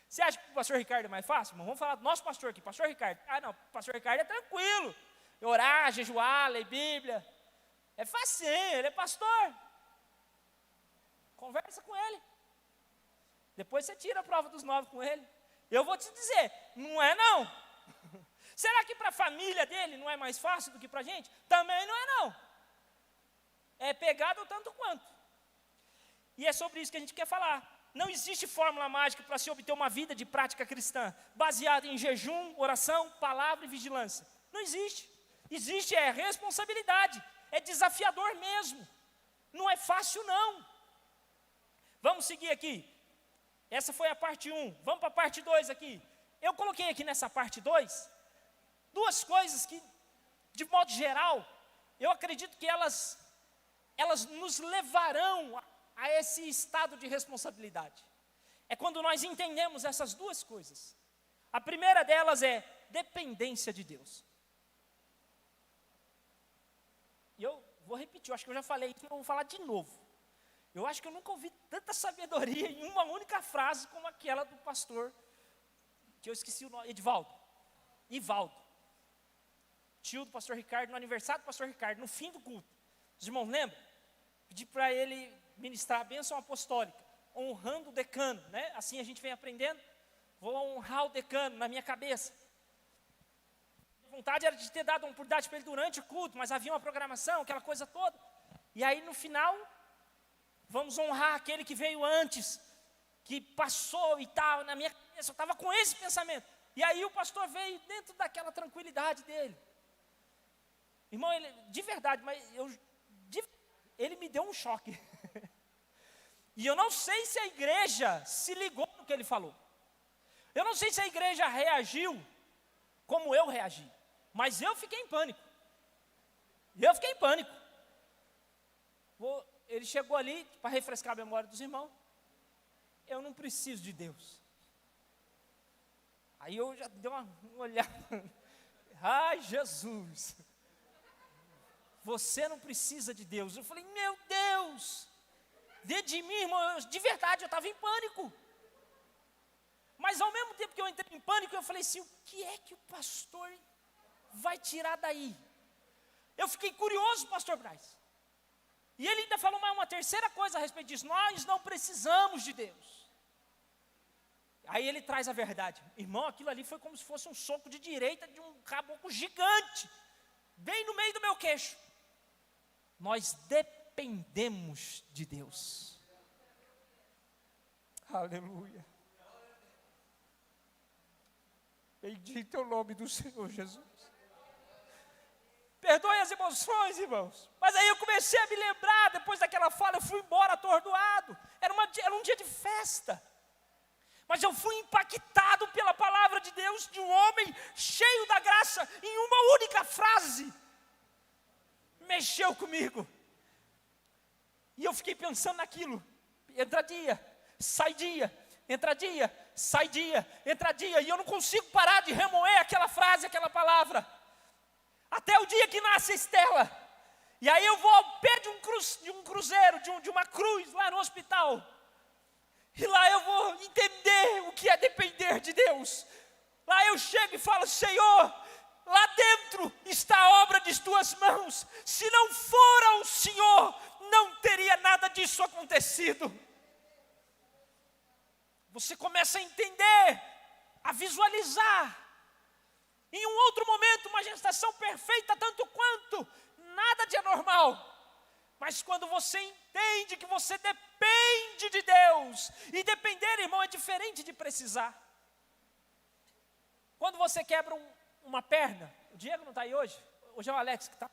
A: Você acha que para o pastor Ricardo é mais fácil? Irmão, vamos falar do nosso pastor aqui, pastor Ricardo. Ah, não, o pastor Ricardo é tranquilo. Orar, jejuar, ler Bíblia. É facinho, ele é pastor. Conversa com ele. Depois você tira a prova dos 9 com ele. Eu vou te dizer, não é não. Será que para a família dele não é mais fácil do que para a gente? Também não é não. É pegado tanto quanto. E é sobre isso que a gente quer falar. Não existe fórmula mágica para se obter uma vida de prática cristã, baseada em jejum, oração, palavra e vigilância. Não existe. Existe responsabilidade. É desafiador mesmo. Não é fácil não. Vamos seguir aqui. Essa foi a parte 1. Vamos para a parte 2 aqui. Eu coloquei aqui nessa parte 2 2 coisas que, de modo geral, eu acredito que elas nos levarão a esse estado de responsabilidade. É quando nós entendemos essas 2 coisas. A primeira delas é dependência de Deus. E eu vou repetir, eu acho que eu já falei isso, mas eu vou falar de novo. Eu acho que eu nunca ouvi tanta sabedoria em uma única frase como aquela do pastor, que eu esqueci o nome, Ivaldo. Tio do pastor Ricardo, no aniversário do pastor Ricardo, no fim do culto. Os irmãos lembram? Pedi para ele ministrar a bênção apostólica, honrando o decano, né? Assim a gente vem aprendendo. Vou honrar o decano na minha cabeça. A vontade era de ter dado uma oportunidade para ele durante o culto, mas havia uma programação, aquela coisa toda. E aí no final, vamos honrar aquele que veio antes, que passou e tal, na minha cabeça, eu estava com esse pensamento. E aí o pastor veio dentro daquela tranquilidade dele. Irmão, ele, de verdade, ele me deu um choque. E eu não sei se a igreja se ligou no que ele falou. Eu não sei se a igreja reagiu como eu reagi. Mas eu fiquei em pânico. E eu fiquei em pânico. Ele chegou ali para refrescar a memória dos irmãos. Eu não preciso de Deus. Aí eu já dei uma olhada. Ai, Jesus. Você não precisa de Deus. Eu falei, meu Deus. Dentro de mim, irmão, de verdade, eu estava em pânico. Mas ao mesmo tempo que eu entrei em pânico, eu falei assim, o que é que o pastor vai tirar daí? Eu fiquei curioso, pastor Braz. E ele ainda falou uma terceira coisa a respeito disso. Nós não precisamos de Deus. Aí ele traz a verdade. Irmão, aquilo ali foi como se fosse um soco de direita de um caboclo gigante. Bem no meio do meu queixo. Nós dependemos de Deus. Aleluia. Bendito é o nome do Senhor Jesus. Perdoe as emoções, irmãos. Mas aí eu comecei a me lembrar, depois daquela fala, eu fui embora atordoado. Era um dia de festa. Mas eu fui impactado pela palavra de Deus, de um homem cheio da graça, em uma única frase. Mexeu comigo. E eu fiquei pensando naquilo. Entra dia, sai dia, entra dia, sai dia, entra dia. E eu não consigo parar de remoer aquela frase, aquela palavra. Até o dia que nasce a Estela. E aí eu vou ao pé de um cruzeiro, de uma cruz lá no hospital. E lá eu vou entender o que é depender de Deus. Lá eu chego e falo, Senhor, lá dentro está a obra de tuas mãos. Se não fora o Senhor, não teria nada disso acontecido. Você começa a entender, a visualizar. Em um outro momento, uma gestação perfeita, tanto quanto, nada de anormal. Mas quando você entende que você depende de Deus, e depender, irmão, é diferente de precisar. Quando você quebra uma perna, o Diego não está aí hoje é o Alex que está.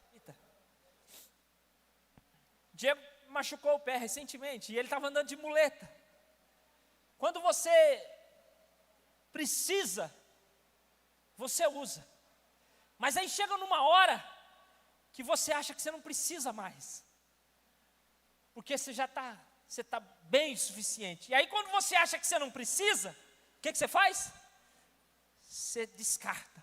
A: O Diego machucou o pé recentemente, e ele estava andando de muleta. Quando você precisa, você usa. Mas aí chega numa hora que você acha que você não precisa mais. Porque você está bem o suficiente. E aí quando você acha que você não precisa, o que você faz? Você descarta.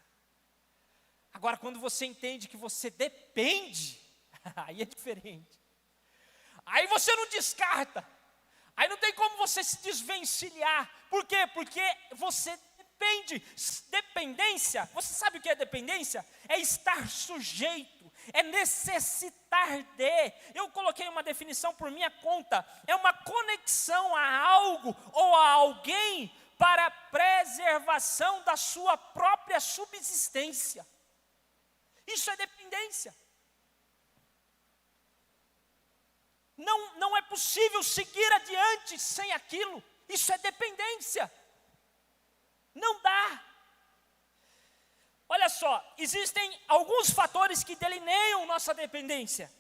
A: Agora quando você entende que você depende, aí é diferente. Aí você não descarta. Aí não tem como você se desvencilhar. Por quê? Porque você depende. Dependência, você sabe o que é dependência? É estar sujeito. É necessitar de. Eu coloquei uma definição por minha conta. É uma conexão a algo ou a alguém para a preservação da sua própria subsistência. Isso é dependência. Não é possível seguir adiante sem aquilo. Isso é dependência. Não dá. Olha só, existem alguns fatores que delineiam nossa dependência.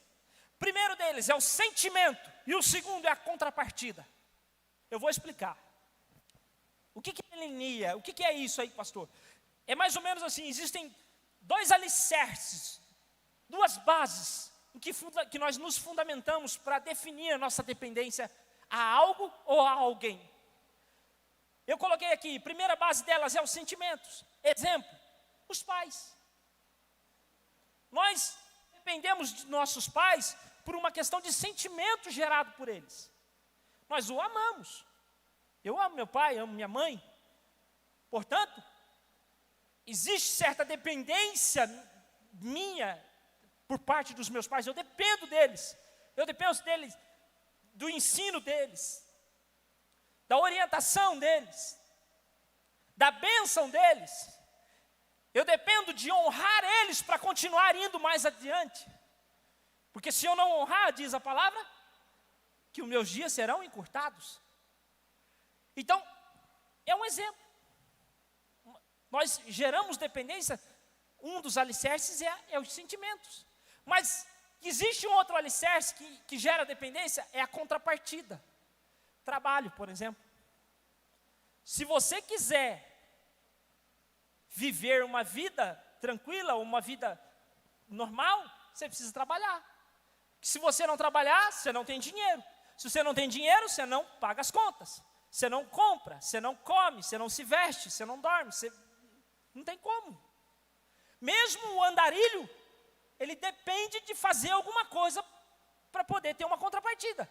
A: O primeiro deles é o sentimento e o segundo é a contrapartida. Eu vou explicar. O que delineia? O que é isso aí, pastor? É mais ou menos assim, existem dois alicerces, duas bases que nós nos fundamentamos para definir a nossa dependência a algo ou a alguém. Eu coloquei aqui, primeira base delas é os sentimentos. Exemplo, os pais. Nós dependemos de nossos pais por uma questão de sentimento gerado por eles. Nós o amamos. Eu amo meu pai, amo minha mãe. Portanto, existe certa dependência minha por parte dos meus pais. Eu dependo deles. Eu dependo deles, do ensino deles, da orientação deles, da bênção deles. Eu dependo de honrar eles para continuar indo mais adiante. Porque se eu não honrar, diz a palavra, que os meus dias serão encurtados. Então, é um exemplo. Nós geramos dependência, um dos alicerces é os sentimentos. Mas existe um outro alicerce que gera dependência, é a contrapartida. Trabalho, por exemplo. Se você quiser viver uma vida tranquila, uma vida normal, você precisa trabalhar. Se você não trabalhar, você não tem dinheiro. Se você não tem dinheiro, você não paga as contas. Você não compra, você não come, você não se veste, você não dorme, você não tem como. Mesmo o andarilho, ele depende de fazer alguma coisa para poder ter uma contrapartida.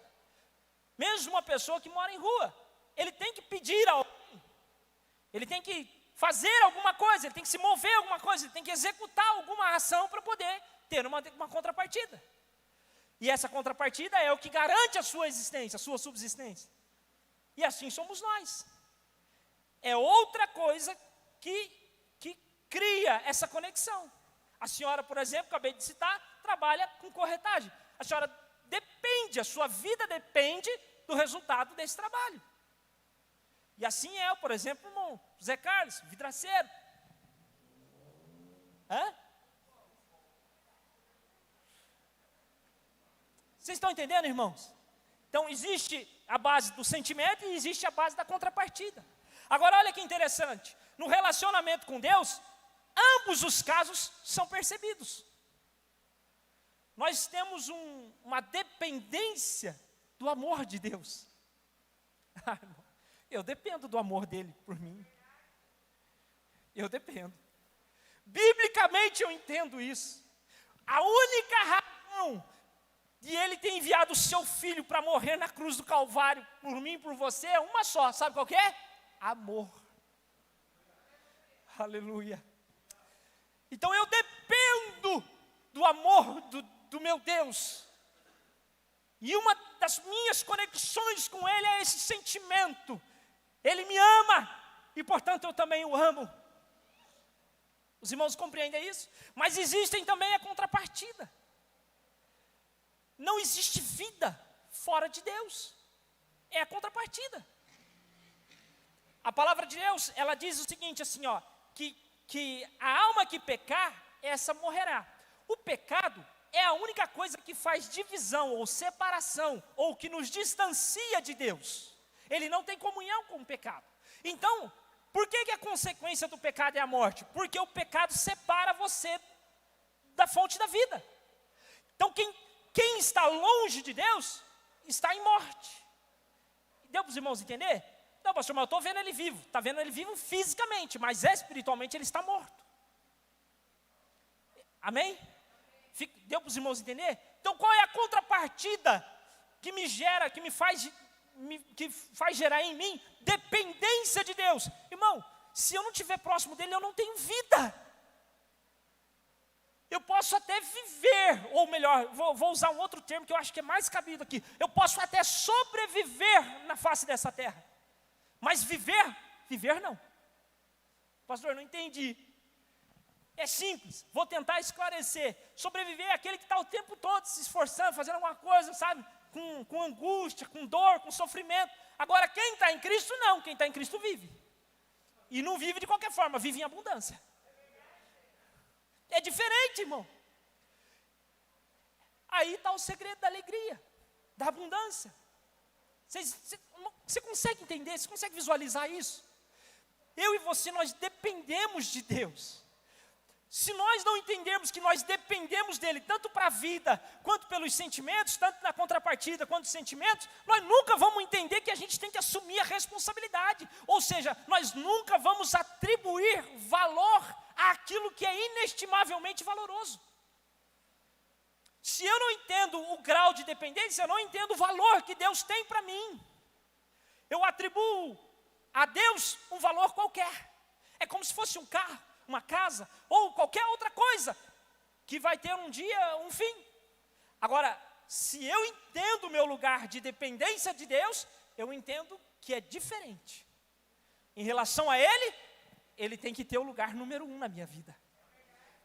A: Mesmo uma pessoa que mora em rua, ele tem que pedir a alguém, ele tem que fazer alguma coisa, ele tem que se mover alguma coisa, ele tem que executar alguma ação para poder ter uma contrapartida. E essa contrapartida é o que garante a sua existência, a sua subsistência. E assim somos nós. É outra coisa que cria essa conexão. A senhora, por exemplo, acabei de citar, trabalha com corretagem. A senhora depende, a sua vida depende do resultado desse trabalho. E assim é, por exemplo, o irmão José Carlos, vidraceiro. Vocês estão entendendo, irmãos? Então, existe a base do sentimento e existe a base da contrapartida. Agora, olha que interessante. No relacionamento com Deus, ambos os casos são percebidos. Nós temos uma dependência do amor de Deus. Eu dependo do amor dele por mim. Eu dependo. Biblicamente eu entendo isso. A única razão de ele ter enviado o seu filho para morrer na cruz do Calvário, por mim e por você, é uma só. Sabe qual que é? Amor. Aleluia. Então eu dependo do amor do meu Deus. E uma das minhas conexões com Ele é esse sentimento. Ele me ama e, portanto, eu também o amo. Os irmãos compreendem isso? Mas existem também a contrapartida. Não existe vida fora de Deus. É a contrapartida. A palavra de Deus, ela diz o seguinte, assim, ó, que a alma que pecar, essa morrerá. O pecado é a única coisa que faz divisão ou separação, ou que nos distancia de Deus. Ele não tem comunhão com o pecado. Então, por que a consequência do pecado é a morte? Porque o pecado separa você da fonte da vida. Então, quem está longe de Deus, está em morte. Deu para os irmãos entender? Não, pastor, mas eu estou vendo ele vivo. Está vendo ele vivo fisicamente, mas espiritualmente ele está morto. Amém? Deu para os irmãos entender? Então, qual é a contrapartida que me gera, que faz gerar em mim dependência de Deus? Irmão, se eu não estiver próximo dele, eu não tenho vida. Eu posso até viver, ou melhor, vou usar um outro termo que eu acho que é mais cabido aqui. Eu posso até sobreviver na face dessa terra. Mas viver não. Pastor, não entendi. É simples, vou tentar esclarecer. Sobreviver é aquele que está o tempo todo se esforçando, fazendo alguma coisa, sabe? Com angústia, com dor, com sofrimento. Agora, quem está em Cristo, não. Quem está em Cristo vive. E não vive de qualquer forma, vive em abundância. É diferente, irmão. Aí está o segredo da alegria, da abundância. Você consegue entender? Você consegue visualizar isso? Eu e você, nós dependemos de Deus. Se nós não entendermos que nós dependemos dele, tanto para a vida, quanto pelos sentimentos, tanto na contrapartida, quanto os sentimentos, nós nunca vamos entender que a gente tem que assumir a responsabilidade. Ou seja, nós nunca vamos atribuir valor àquilo que é inestimavelmente valoroso. Se eu não entendo o grau de dependência, eu não entendo o valor que Deus tem para mim. Eu atribuo a Deus um valor qualquer. É como se fosse um carro, uma casa, ou qualquer outra coisa, que vai ter um dia um fim. Agora, se eu entendo o meu lugar de dependência de Deus, eu entendo que é diferente. Em relação a Ele, Ele tem que ter o lugar número 1 na minha vida.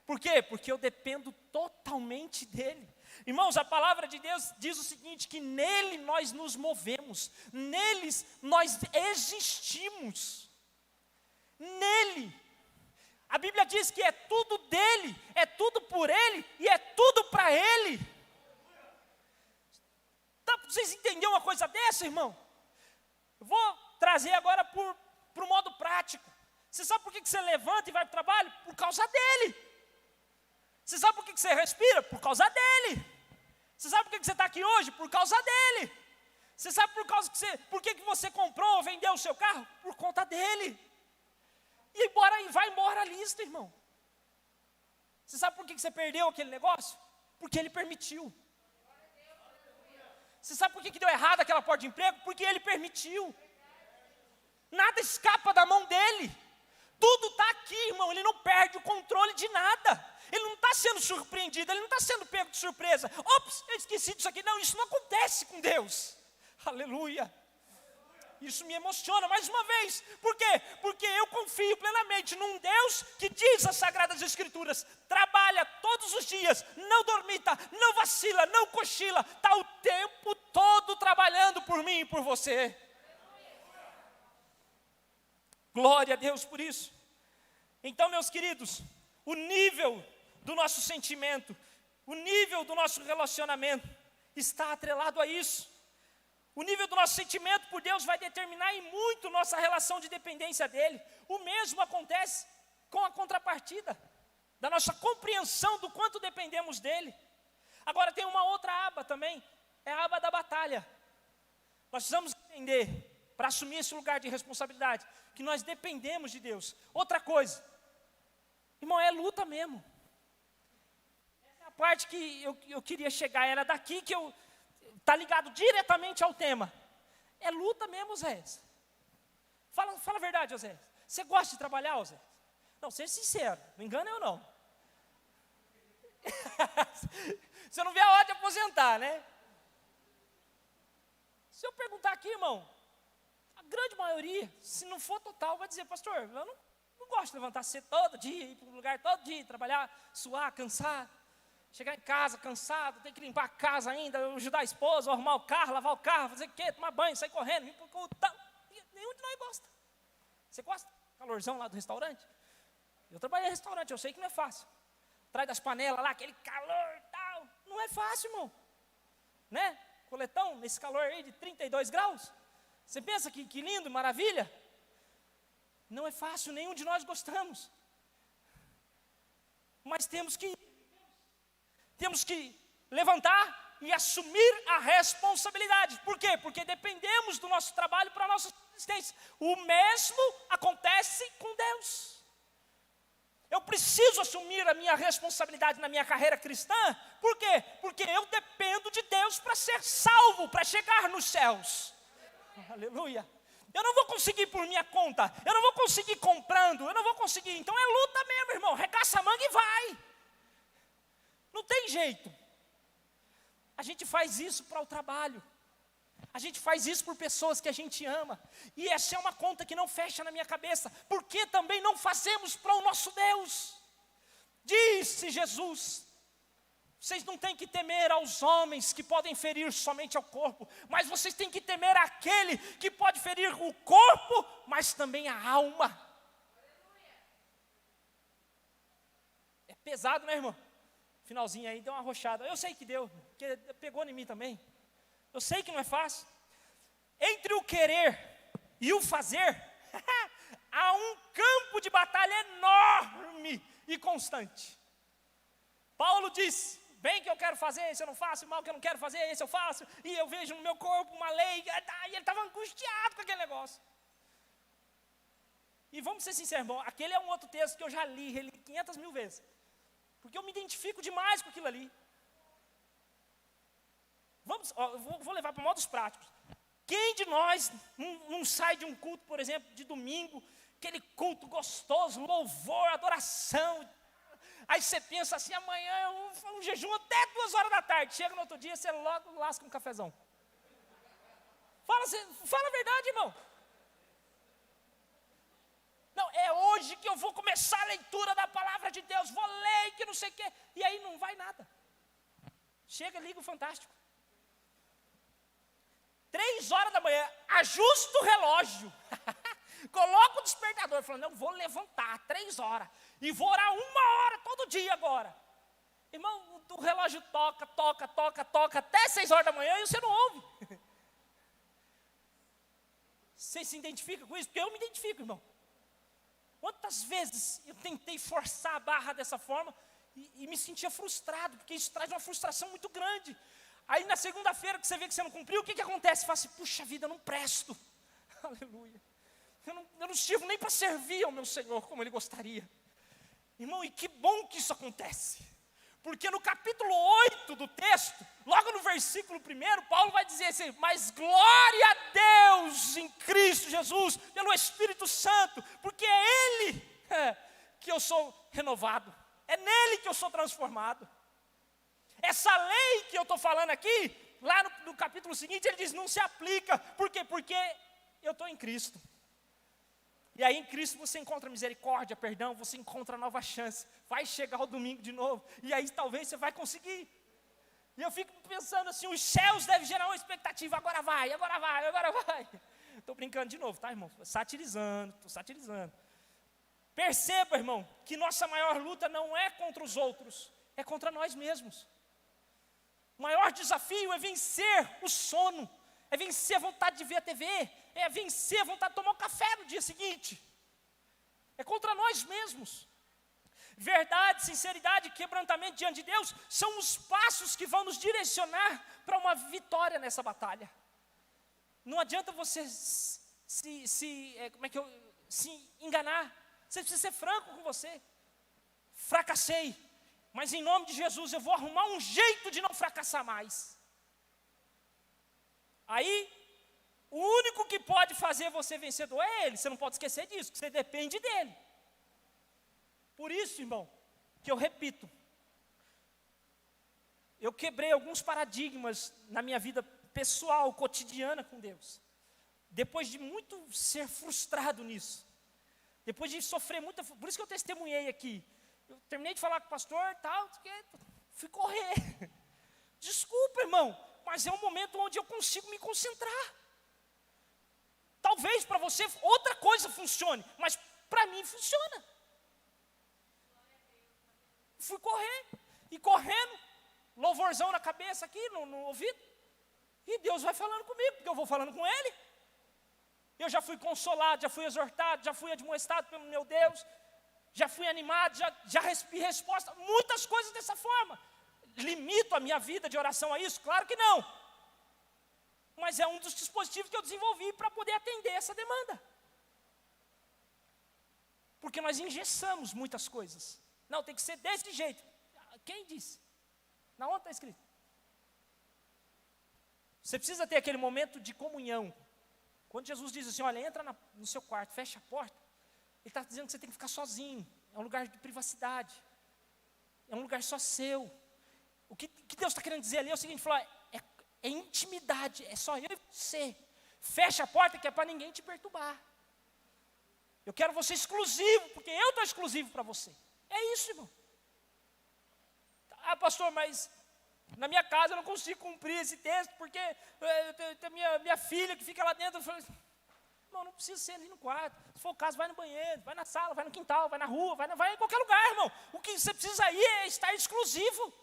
A: Por quê? Porque eu dependo totalmente dEle. Irmãos, a palavra de Deus diz o seguinte, que nele nós nos movemos, neles nós existimos, nele. A Bíblia diz que é tudo dele, é tudo por ele e é tudo para ele. Dá para vocês entenderem uma coisa dessa, irmão? Eu vou trazer agora para o modo prático. Você sabe por que você levanta e vai para o trabalho? Por causa dele. Você sabe por que você respira? Por causa dele. Você sabe por que você está aqui hoje? Por causa dele. Você sabe por que você comprou ou vendeu o seu carro? Por conta dele. E vai embora a lista, irmão. Você sabe por que você perdeu aquele negócio? Porque ele permitiu. Você sabe por que deu errado aquela porta de emprego? Porque ele permitiu. Nada escapa da mão dele. Tudo está aqui, irmão. Ele não perde o controle de nada. Ele não está sendo surpreendido, ele não está sendo pego de surpresa. Ops, eu esqueci disso aqui. Não, isso não acontece com Deus. Aleluia. Isso me emociona mais uma vez. Por quê? Porque eu confio plenamente num Deus que diz as Sagradas Escrituras: trabalha todos os dias, não dormita, não vacila, não cochila. Está o tempo todo trabalhando por mim e por você. Glória a Deus por isso. Então, meus queridos, o nível do nosso sentimento, o nível do nosso relacionamento está atrelado a isso. O nível do nosso sentimento por Deus vai determinar em muito nossa relação de dependência dEle. O mesmo acontece com a contrapartida da nossa compreensão do quanto dependemos dEle. Agora tem uma outra aba também, é a aba da batalha. Nós precisamos entender, para assumir esse lugar de responsabilidade, que nós dependemos de Deus. Outra coisa, irmão, é luta mesmo. Essa é a parte que eu queria chegar, era daqui que está ligado diretamente ao tema. É luta mesmo, Zé. Fala a verdade, Zé. Você gosta de trabalhar, Zé? Não, seja sincero, não engana eu não. Você não vê a hora de aposentar, né? Se eu perguntar aqui, irmão, a grande maioria, se não for total, vai dizer: pastor, eu não gosto de levantar cedo todo dia, ir para um lugar todo dia, trabalhar, suar, cansar. Chegar em casa cansado, tem que limpar a casa ainda, ajudar a esposa, arrumar o carro, lavar o carro, fazer o quê? Tomar banho, sair correndo, vir para o culto. Nenhum de nós gosta. Você gosta? Calorzão lá do restaurante? Eu trabalhei em restaurante, eu sei que não é fácil. Atrás das panelas lá, aquele calor e tal. Não é fácil, irmão. Né? Coletão, nesse calor aí de 32 graus. Você pensa que lindo, maravilha? Não é fácil, nenhum de nós gostamos. Mas temos que levantar e assumir a responsabilidade. Por quê? Porque dependemos do nosso trabalho para a nossa existência. O mesmo acontece com Deus. Eu preciso assumir a minha responsabilidade na minha carreira cristã. Por quê? Porque eu dependo de Deus para ser salvo, para chegar nos céus. Aleluia. Eu não vou conseguir por minha conta, eu não vou conseguir comprando, eu não vou conseguir. Então é luta mesmo, irmão. Regaça a manga e vai. Não tem jeito. A gente faz isso para o trabalho. A gente faz isso por pessoas que a gente ama. E essa é uma conta que não fecha na minha cabeça. Por que também não fazemos para o nosso Deus? Disse Jesus: vocês não têm que temer aos homens que podem ferir somente ao corpo, mas vocês têm que temer àquele que pode ferir o corpo, mas também a alma. É pesado, né, irmão? Finalzinho aí, deu uma arrochada. Eu sei que deu, porque pegou em mim também. Eu sei que não é fácil. Entre o querer e o fazer, há um campo de batalha enorme e constante. Paulo diz: bem que eu quero fazer, esse eu não faço, mal que eu não quero fazer, esse eu faço, e eu vejo no meu corpo uma lei, e ele estava angustiado com aquele negócio. E vamos ser sinceros, irmão, aquele é um outro texto que eu já li 500 mil vezes. Porque eu me identifico demais com aquilo ali. Vou levar para modos práticos. Quem de nós não sai de um culto, por exemplo, de domingo, aquele culto gostoso, louvor, adoração. Aí você pensa assim: amanhã eu jejum até 2 horas da tarde. Chega no outro dia, você logo lasca um cafezão. Fala a verdade, irmão. Não, é hoje que eu vou começar a leitura da palavra de Deus, vou ler, que não sei o quê, e aí não vai nada. Chega, liga o Fantástico. 3 horas da manhã, ajusta o relógio, coloca o despertador, falando: não, vou levantar 3 horas, e vou orar 1 hora todo dia agora. Irmão, o relógio toca, até 6 horas da manhã, e você não ouve. Você se identifica com isso? Porque eu me identifico, irmão. Quantas vezes eu tentei forçar a barra dessa forma E me sentia frustrado, porque isso traz uma frustração muito grande. Aí na segunda-feira que você vê que você não cumpriu, o que acontece? Você fala assim, puxa vida, eu não presto. Aleluia. Eu não sirvo nem para servir ao meu Senhor como Ele gostaria. Irmão, e que bom que isso acontece. Porque no capítulo 8 do texto, logo no versículo 1, Paulo vai dizer assim, mas glória a Deus em Cristo Jesus, pelo Espírito Santo, porque é Ele que eu sou renovado, é nele que eu sou transformado. Essa lei que eu estou falando aqui, lá no capítulo seguinte, ele diz, não se aplica. Por quê? Porque eu estou em Cristo. E aí em Cristo você encontra misericórdia, perdão, você encontra nova chance. Vai chegar o domingo de novo, e aí talvez você vai conseguir. E eu fico pensando assim, os céus devem gerar uma expectativa, agora vai. Estou brincando de novo, tá, irmão? Estou satirizando. Perceba, irmão, que nossa maior luta não é contra os outros, é contra nós mesmos. O maior desafio é vencer o sono, é vencer a vontade de ver a TV, é vencer a vontade de tomar um café no dia seguinte. É contra nós mesmos. Verdade, sinceridade, quebrantamento diante de Deus são os passos que vão nos direcionar para uma vitória nessa batalha. Não adianta você se enganar. Você precisa ser franco com você. Fracassei, mas em nome de Jesus eu vou arrumar um jeito de não fracassar mais. Aí, o único que pode fazer você vencedor é Ele. Você não pode esquecer disso, que você depende dEle. Por isso, irmão, que eu repito, eu quebrei alguns paradigmas na minha vida pessoal, cotidiana com Deus. Depois de muito ser frustrado nisso. Depois de sofrer muito, por isso que eu testemunhei aqui. Eu terminei de falar com o pastor e tal, fui correr. Desculpa, irmão, mas é um momento onde eu consigo me concentrar. Talvez para você outra coisa funcione, mas para mim funciona. Fui correr, e correndo, louvorzão na cabeça aqui, no ouvido, e Deus vai falando comigo, porque eu vou falando com Ele. Eu já fui consolado, já fui exortado, já fui admoestado pelo meu Deus, já fui animado, já recebi resposta, muitas coisas dessa forma. Limito a minha vida de oração a isso? Claro que não. Mas é um dos dispositivos que eu desenvolvi para poder atender essa demanda. Porque nós engessamos muitas coisas. Não, tem que ser desse jeito. Quem disse? Na onde está escrito? Você precisa ter aquele momento de comunhão. Quando Jesus diz assim, olha, entra no seu quarto, fecha a porta, Ele está dizendo que você tem que ficar sozinho. É um lugar de privacidade. É um lugar só seu. O que Deus está querendo dizer ali é o seguinte, falar, é intimidade, é só eu e você. Fecha a porta que é para ninguém te perturbar. Eu quero você exclusivo, porque eu estou exclusivo para você. É isso, irmão. Ah, pastor, mas na minha casa eu não consigo cumprir esse texto, porque tem minha filha que fica lá dentro. Eu falei, irmão, não precisa ser ali no quarto. Se for o caso, vai no banheiro, vai na sala, vai no quintal, vai na rua, vai em qualquer lugar, irmão. O que você precisa aí é estar exclusivo.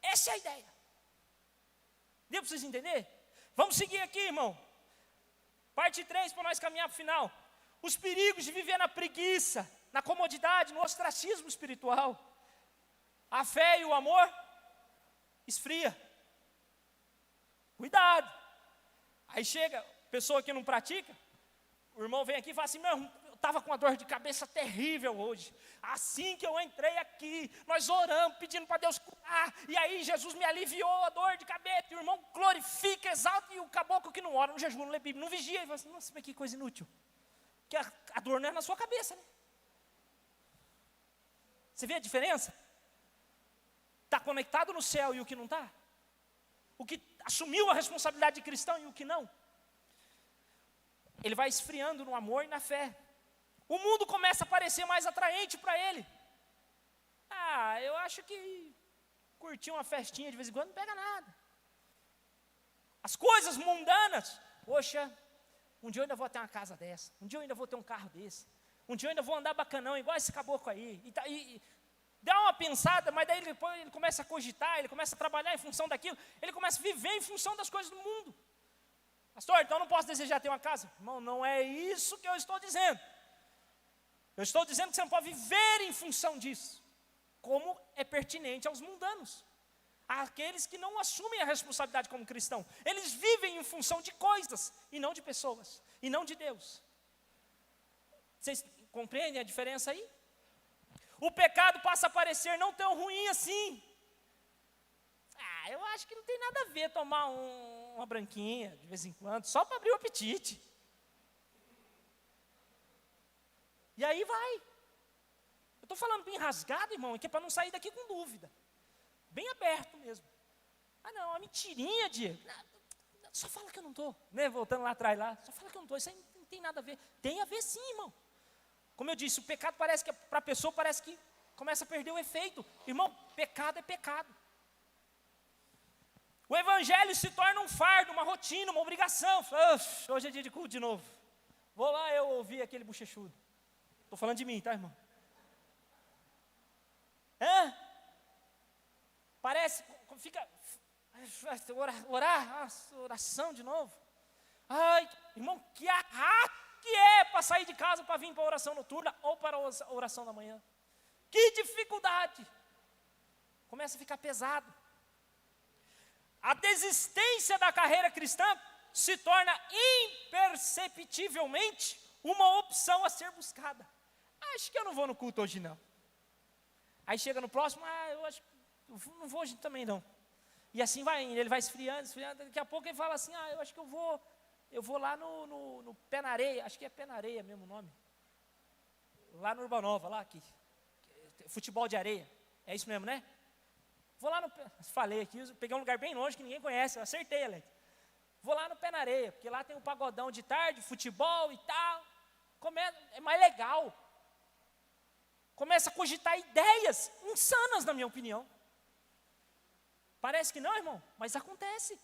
A: Essa é a ideia. Deu para vocês entenderem? Vamos seguir aqui, irmão. Parte 3, para nós caminhar para o final. Os perigos de viver na preguiça, na comodidade, no ostracismo espiritual. A fé e o amor esfria. Cuidado. Aí chega, pessoa que não pratica, o irmão vem aqui e fala assim, meu irmão, eu estava com uma dor de cabeça terrível hoje. Assim que eu entrei aqui, nós oramos, pedindo para Deus curar, e aí Jesus me aliviou a dor de cabeça, e o irmão glorifica, exalta, e o caboclo que não ora, não jejum, não lê Bíblia, não vigia, ele fala assim, nossa, mas que coisa inútil. Porque a dor não é na sua cabeça, né? Você vê a diferença? Está conectado no céu e o que não está? O que assumiu a responsabilidade de cristão e o que não? Ele vai esfriando no amor e na fé. O mundo começa a parecer mais atraente para ele. Ah, eu acho que curtir uma festinha de vez em quando não pega nada. As coisas mundanas, poxa, um dia eu ainda vou ter uma casa dessa, um dia eu ainda vou ter um carro desse, um dia eu ainda vou andar bacanão, igual esse caboclo aí. E dá uma pensada, mas daí depois ele começa a cogitar, ele começa a trabalhar em função daquilo, ele começa a viver em função das coisas do mundo. Pastor, então eu não posso desejar ter uma casa? Irmão, não é isso que eu estou dizendo. Eu estou dizendo que você não pode viver em função disso. como é pertinente aos mundanos, àqueles que não assumem a responsabilidade como cristão. Eles vivem em função de coisas, e não de pessoas, e não de Deus. Vocês compreendem a diferença aí? O pecado passa a parecer não tão ruim assim. Eu acho que não tem nada a ver tomar uma branquinha de vez em quando, só para abrir o apetite. E aí vai. Eu estou falando bem rasgado, irmão, que é para não sair daqui com dúvida. Bem aberto mesmo. Não, uma mentirinha, Diego. Só fala que eu não estou. Né? Voltando lá atrás, só fala que eu não estou. Isso aí não tem nada a ver. Tem a ver sim, irmão. Como eu disse, o pecado parece que, para a pessoa, parece que começa a perder o efeito. Irmão, pecado é pecado. O evangelho se torna um fardo, uma rotina, uma obrigação. Hoje é dia de culto de novo. Vou lá eu ouvir aquele bochechudo. Estou falando de mim, tá, irmão? Parece, fica, orar, oração de novo. Ai, irmão, que arrasto que é para sair de casa para vir para a oração noturna ou para a oração da manhã. Que dificuldade. Começa a ficar pesado. A desistência da carreira cristã se torna imperceptivelmente uma opção a ser buscada. Acho que eu não vou no culto hoje não. Aí chega no próximo, eu acho que não vou hoje também não. E assim vai indo, ele vai esfriando, daqui a pouco ele fala assim, eu acho que eu vou lá no Pé na Areia, acho que é Pé na Areia mesmo o nome. Lá no Urbanova, lá aqui. Futebol de areia, é isso mesmo, né? Vou lá falei aqui, peguei um lugar bem longe que ninguém conhece, eu acertei, Alex. Vou lá no Pé na Areia, porque lá tem um pagodão de tarde, futebol e tal. É mais legal. Começa a cogitar ideias insanas, na minha opinião. Parece que não, irmão, mas acontece.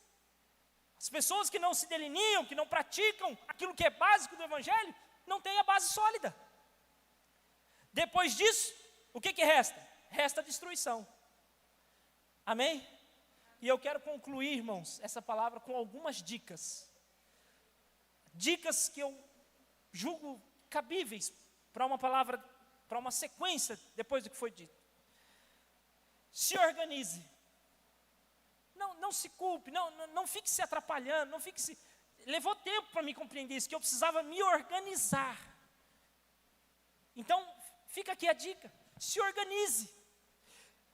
A: As pessoas que não se delineam, que não praticam aquilo que é básico do evangelho, não têm a base sólida. Depois disso, o que resta? Resta a destruição. Amém? E eu quero concluir, irmãos, essa palavra com algumas dicas. Dicas que eu julgo cabíveis para uma palavra, para uma sequência depois do que foi dito. Se organize. Não se culpe, não fique se atrapalhando, não fique se... Levou tempo para me compreender isso, que eu precisava me organizar. Então, fica aqui a dica, se organize.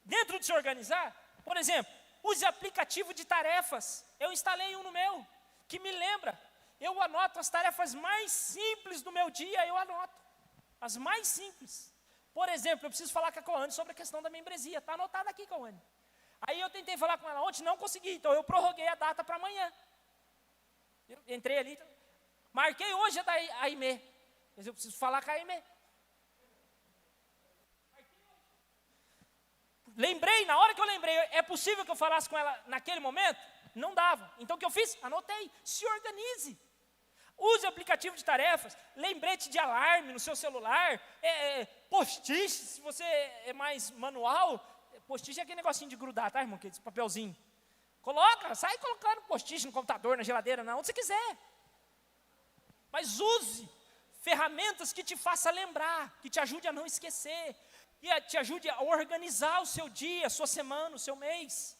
A: Dentro de se organizar, por exemplo, use aplicativo de tarefas. Eu instalei um no meu, que me lembra. Eu anoto as tarefas mais simples do meu dia, eu anoto. As mais simples. Por exemplo, eu preciso falar com a Coane sobre a questão da membresia. Está anotado aqui, Coane. Aí eu tentei falar com ela ontem, não consegui. Então eu prorroguei a data para amanhã. Eu entrei ali, marquei hoje a da Aimee. Mas eu preciso falar com a Aimee. Lembrei, na hora que eu lembrei, é possível que eu falasse com ela naquele momento? Não dava. Então o que eu fiz? Anotei. Se organize. Use aplicativo de tarefas, lembrete de alarme no seu celular, post-it, se você é mais manual, post-it é aquele negocinho de grudar, tá, irmão? Aquele papelzinho. Coloca, sai colocando post-it no computador, na geladeira, onde você quiser. Mas use ferramentas que te façam lembrar, que te ajude a não esquecer, que te ajude a organizar o seu dia, a sua semana, o seu mês.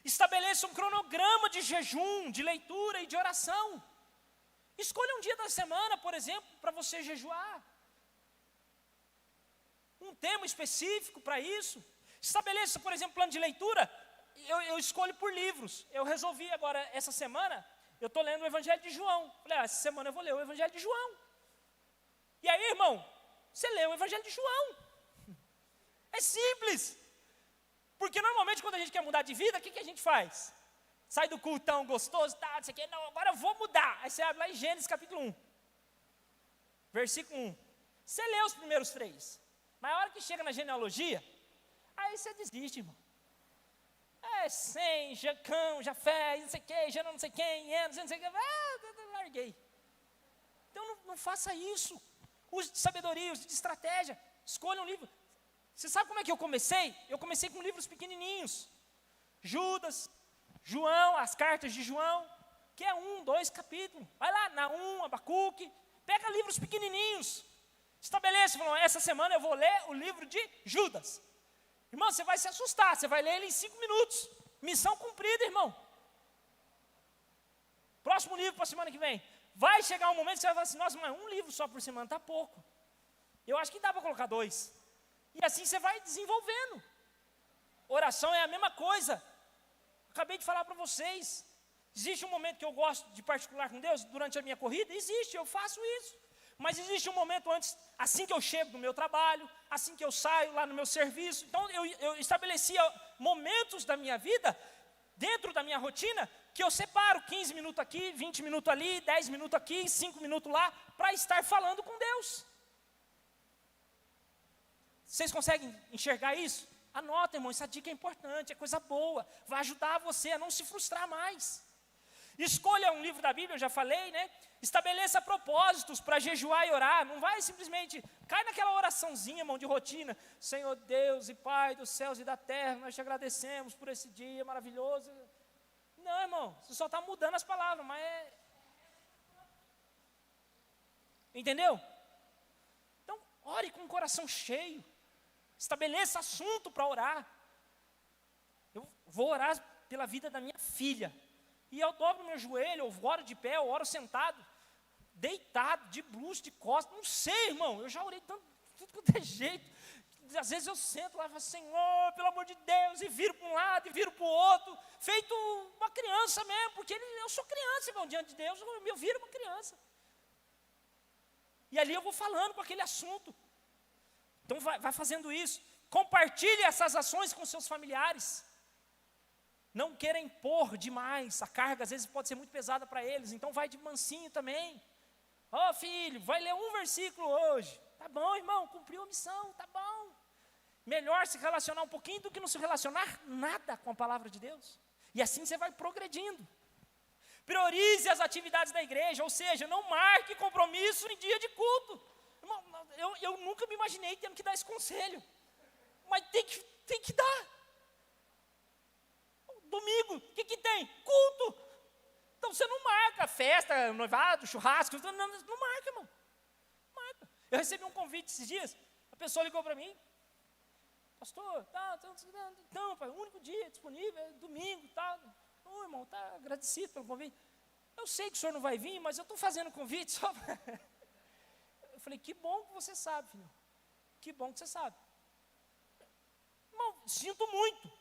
A: Estabeleça um cronograma de jejum, de leitura e de oração. Escolha um dia da semana, por exemplo, para você jejuar. Um tema específico para isso. Estabeleça, por exemplo, plano de leitura. Eu escolho por livros. Eu resolvi agora, essa semana, eu estou lendo o Evangelho de João. Falei, essa semana eu vou ler o Evangelho de João. E aí, irmão, você lê o Evangelho de João. É simples. Porque normalmente quando a gente quer mudar de vida, o que a gente faz? Sai do cultão gostoso, não sei o que, não, agora eu vou mudar. Aí você abre lá em Gênesis capítulo 1, versículo 1. Você lê os primeiros 3. Mas a hora que chega na genealogia, aí você desiste, irmão. Sem, Jacão, Jafé, não sei o que, Jana não sei quem, Enos, não sei o que, larguei. Então não faça isso. Use de sabedoria, use de estratégia. Escolha um livro. Você sabe como é que eu comecei? Eu comecei com livros pequenininhos. Judas, João, as cartas de João, que é 1, 2 capítulos. Vai lá, Naum, Abacuque, pega livros pequenininhos. Estabeleça, essa semana eu vou ler o livro de Judas. Irmão, você vai se assustar, você vai ler ele em 5 minutos. Missão cumprida, irmão. Próximo livro para a semana que vem. Vai chegar um momento que você vai falar assim, nossa, mas um livro só por semana está pouco. Eu acho que dá para colocar 2. E assim você vai desenvolvendo. Oração é a mesma coisa. Acabei de falar para vocês. Existe um momento que eu gosto de particular com Deus durante a minha corrida? Existe, eu faço isso. Mas existe um momento antes, assim que eu chego no meu trabalho, assim que eu saio lá no meu serviço. Então eu estabelecia momentos da minha vida, dentro da minha rotina, que eu separo 15 minutos aqui, 20 minutos ali, 10 minutos aqui, 5 minutos lá, para estar falando com Deus. Vocês conseguem enxergar isso? Anota, irmão, essa dica é importante, é coisa boa, vai ajudar você a não se frustrar mais. Escolha um livro da Bíblia, eu já falei, né? Estabeleça propósitos para jejuar e orar. Não vai simplesmente, cai naquela oraçãozinha, irmão, de rotina. Senhor Deus e Pai dos céus e da terra, nós te agradecemos por esse dia maravilhoso. Não, irmão, você só está mudando as palavras, mas é... Entendeu? Então, ore com o coração cheio. Estabeleça assunto para orar. Eu vou orar pela vida da minha filha. E eu dobro meu joelho, eu oro de pé, eu oro sentado, deitado, de bruxo, de costas, não sei, irmão, eu já orei tanto, tudo quanto é jeito. Às vezes eu sento lá e falo, Senhor, pelo amor de Deus, e viro para um lado, e viro para o outro, feito uma criança mesmo, porque eu sou criança, irmão, diante de Deus, eu viro uma criança. E ali eu vou falando com aquele assunto. Então vai fazendo isso. Compartilhe essas ações com seus familiares. Não queira impor demais, a carga às vezes pode ser muito pesada para eles, então vai de mansinho também. Ó, filho, vai ler um versículo hoje. Tá bom, irmão, cumpriu a missão, tá bom. Melhor se relacionar um pouquinho do que não se relacionar nada com a palavra de Deus. E assim você vai progredindo. Priorize as atividades da igreja, ou seja, não marque compromisso em dia de culto. Irmão, eu nunca me imaginei tendo que dar esse conselho, mas tem que dar. Domingo, o que tem? Culto. Então você não marca festa, noivado, churrasco, não marca, irmão. Não marca. Eu recebi um convite esses dias, a pessoa ligou para mim, pastor, então, pai, o único dia disponível é domingo, tá? Ô, irmão, tá agradecido pelo convite. Eu sei que o senhor não vai vir, mas eu estou fazendo convite só para... Eu falei, que bom que você sabe, filho. Que bom que você sabe. Irmão, sinto muito.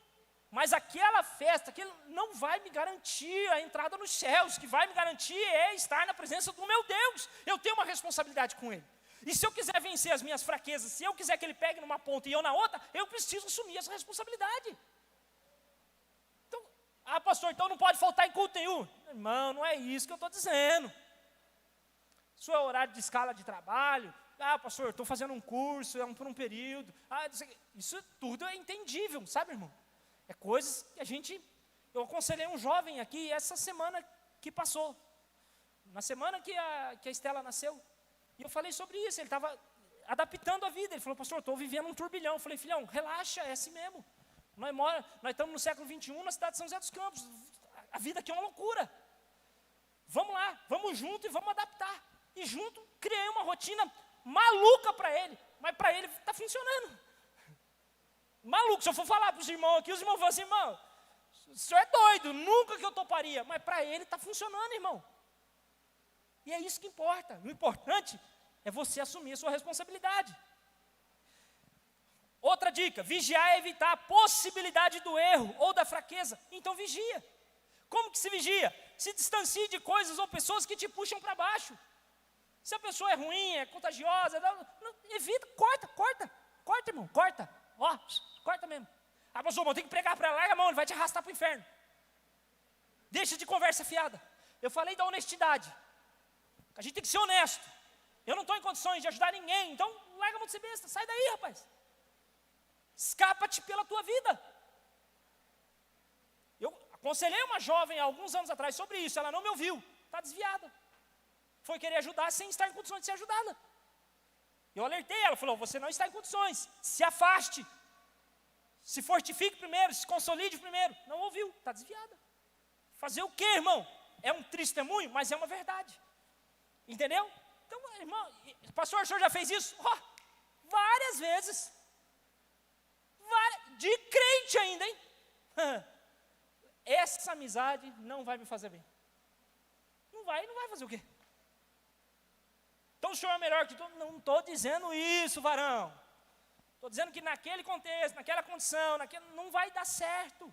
A: Mas aquela festa, aquilo não vai me garantir a entrada nos céus. O que vai me garantir é estar na presença do meu Deus. Eu tenho uma responsabilidade com Ele. E se eu quiser vencer as minhas fraquezas, se eu quiser que Ele pegue numa ponta e eu na outra, eu preciso assumir essa responsabilidade. Então, pastor, então não pode faltar em culto nenhum. Irmão, não é isso que eu estou dizendo. Isso é horário de escala de trabalho. Pastor, estou fazendo um curso, por um período. Isso tudo é entendível, sabe, irmão? É coisas que eu aconselhei um jovem aqui essa semana que passou. Na semana que a Estela nasceu. E eu falei sobre isso, ele estava adaptando a vida. Ele falou, pastor, estou vivendo um turbilhão. Eu falei, filhão, relaxa, é assim mesmo. Nós estamos no século XXI na cidade de São José dos Campos. A vida aqui é uma loucura. Vamos lá, vamos junto e vamos adaptar. E junto, criei uma rotina maluca para ele. Mas para ele está funcionando. Maluco, se eu for falar para os irmãos aqui, os irmãos vão assim, irmão, o senhor é doido, nunca que eu toparia. Mas para ele está funcionando, irmão. E é isso que importa. O importante é você assumir a sua responsabilidade. Outra dica, vigiar é evitar a possibilidade do erro ou da fraqueza. Então vigia. Como que se vigia? Se distancie de coisas ou pessoas que te puxam para baixo. Se a pessoa é ruim, é contagiosa, evita, corta, irmão, corta. Ó, corta mesmo. Pastor, eu tenho que pregar para ela, larga a mão, ele vai te arrastar para o inferno. Deixa de conversa fiada. Eu falei da honestidade. A gente tem que ser honesto. Eu não estou em condições de ajudar ninguém, então larga a mão de ser besta, sai daí, rapaz. Escapa-te pela tua vida. Eu aconselhei uma jovem há alguns anos atrás sobre isso, ela não me ouviu, está desviada. Foi querer ajudar sem estar em condições de ser ajudada. Eu alertei ela, falou, você não está em condições, se afaste, se fortifique primeiro, se consolide primeiro. Não ouviu, está desviada. Fazer o quê, irmão? É um testemunho, mas é uma verdade. Entendeu? Então, irmão, pastor, o senhor já fez isso? Várias vezes. de crente ainda, hein? Essa amizade não vai me fazer bem. Não vai fazer o quê? Então o senhor é melhor que todo? Não estou dizendo isso, varão. Estou dizendo que naquele contexto, naquela condição, não vai dar certo.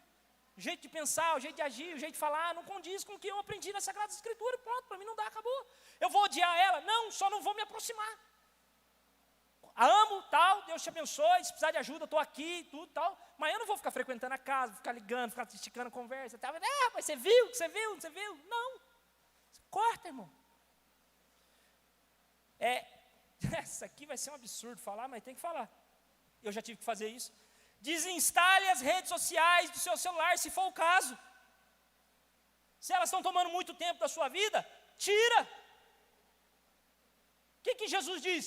A: O jeito de pensar, o jeito de agir, o jeito de falar, não condiz com o que eu aprendi na Sagrada Escritura. Pronto, para mim não dá, acabou. Eu vou odiar ela? Não, só não vou me aproximar. A amo, tal, Deus te abençoe, se precisar de ajuda, estou aqui, tudo, tal. Mas eu não vou ficar frequentando a casa, ficar ligando, ficar esticando a conversa, tal. Mas você viu, você viu? Não. Corta, irmão. Essa aqui vai ser um absurdo falar, mas tem que falar. Eu já tive que fazer isso. Desinstale as redes sociais do seu celular, se for o caso. Se elas estão tomando muito tempo da sua vida, tira. O que Jesus diz?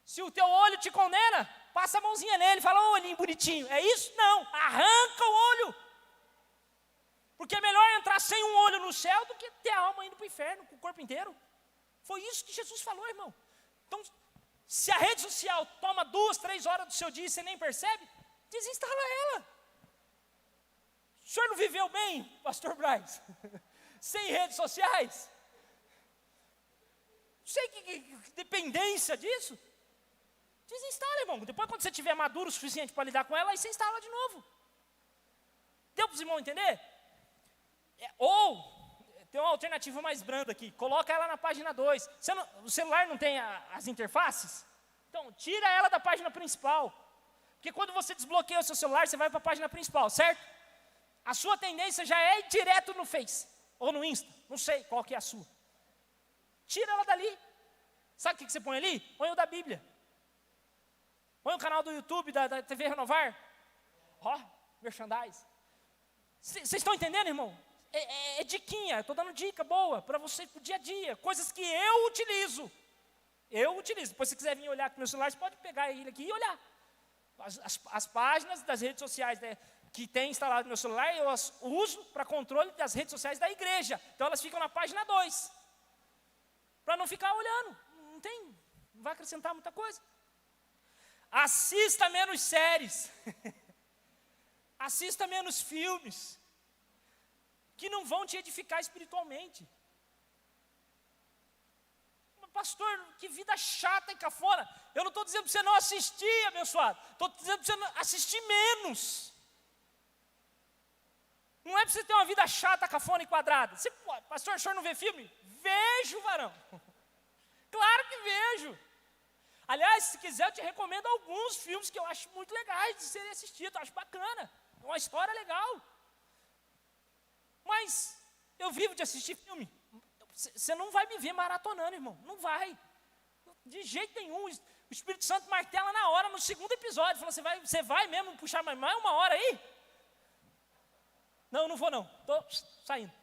A: Se o teu olho te condena, passa a mãozinha nele, fala, ô olhinho bonitinho. É isso? Não, arranca o olho. Porque é melhor entrar sem um olho no céu do que ter a alma indo para o inferno, com o corpo inteiro. Foi isso que Jesus falou, irmão. Então, se a rede social toma 2, 3 horas do seu dia e você nem percebe, desinstala ela. O senhor não viveu bem, pastor Braz? Sem redes sociais? Não sei que dependência disso. Desinstala, irmão. Depois, quando você tiver maduro o suficiente para lidar com ela, aí você instala de novo. Deu para os irmãos entender? Ou, tem uma alternativa mais branda aqui. Coloca ela na página 2. O celular não tem as interfaces? Então, tira ela da página principal. Porque quando você desbloqueia o seu celular, você vai para a página principal, certo? A sua tendência já é ir direto no Face. Ou no Insta. Não sei qual que é a sua. Tira ela dali. Sabe o que você põe ali? Põe o da Bíblia. Põe o canal do YouTube, da TV Renovar. Merchandise. Vocês estão entendendo, irmão? É diquinha, estou dando dica boa para você pro dia a dia. Coisas que eu utilizo. Depois se quiser vir olhar com o meu celular, você pode pegar ele aqui e olhar. As páginas das redes sociais, né, que tem instalado no meu celular, eu as uso para controle das redes sociais da igreja. Então elas ficam na página 2. Para não ficar olhando. Não vai acrescentar muita coisa. Assista menos séries. Assista menos filmes. Que não vão te edificar espiritualmente. Pastor, que vida chata e cafona. Eu não estou dizendo para você não assistir, abençoado. Estou dizendo para você assistir menos. Não é para você ter uma vida chata, cafona e quadrada. Você, pastor, o senhor não vê filme? Vejo, varão. Claro que vejo. Aliás, se quiser, eu te recomendo alguns filmes que eu acho muito legais de serem assistidos. Eu acho bacana. É uma história legal. Mas eu vivo de assistir filme. Você não vai me ver maratonando, irmão. Não vai. De jeito nenhum. O Espírito Santo martela na hora, no segundo episódio. Fala, você vai mesmo puxar mais 1 hora aí? Não vou não. Estou saindo.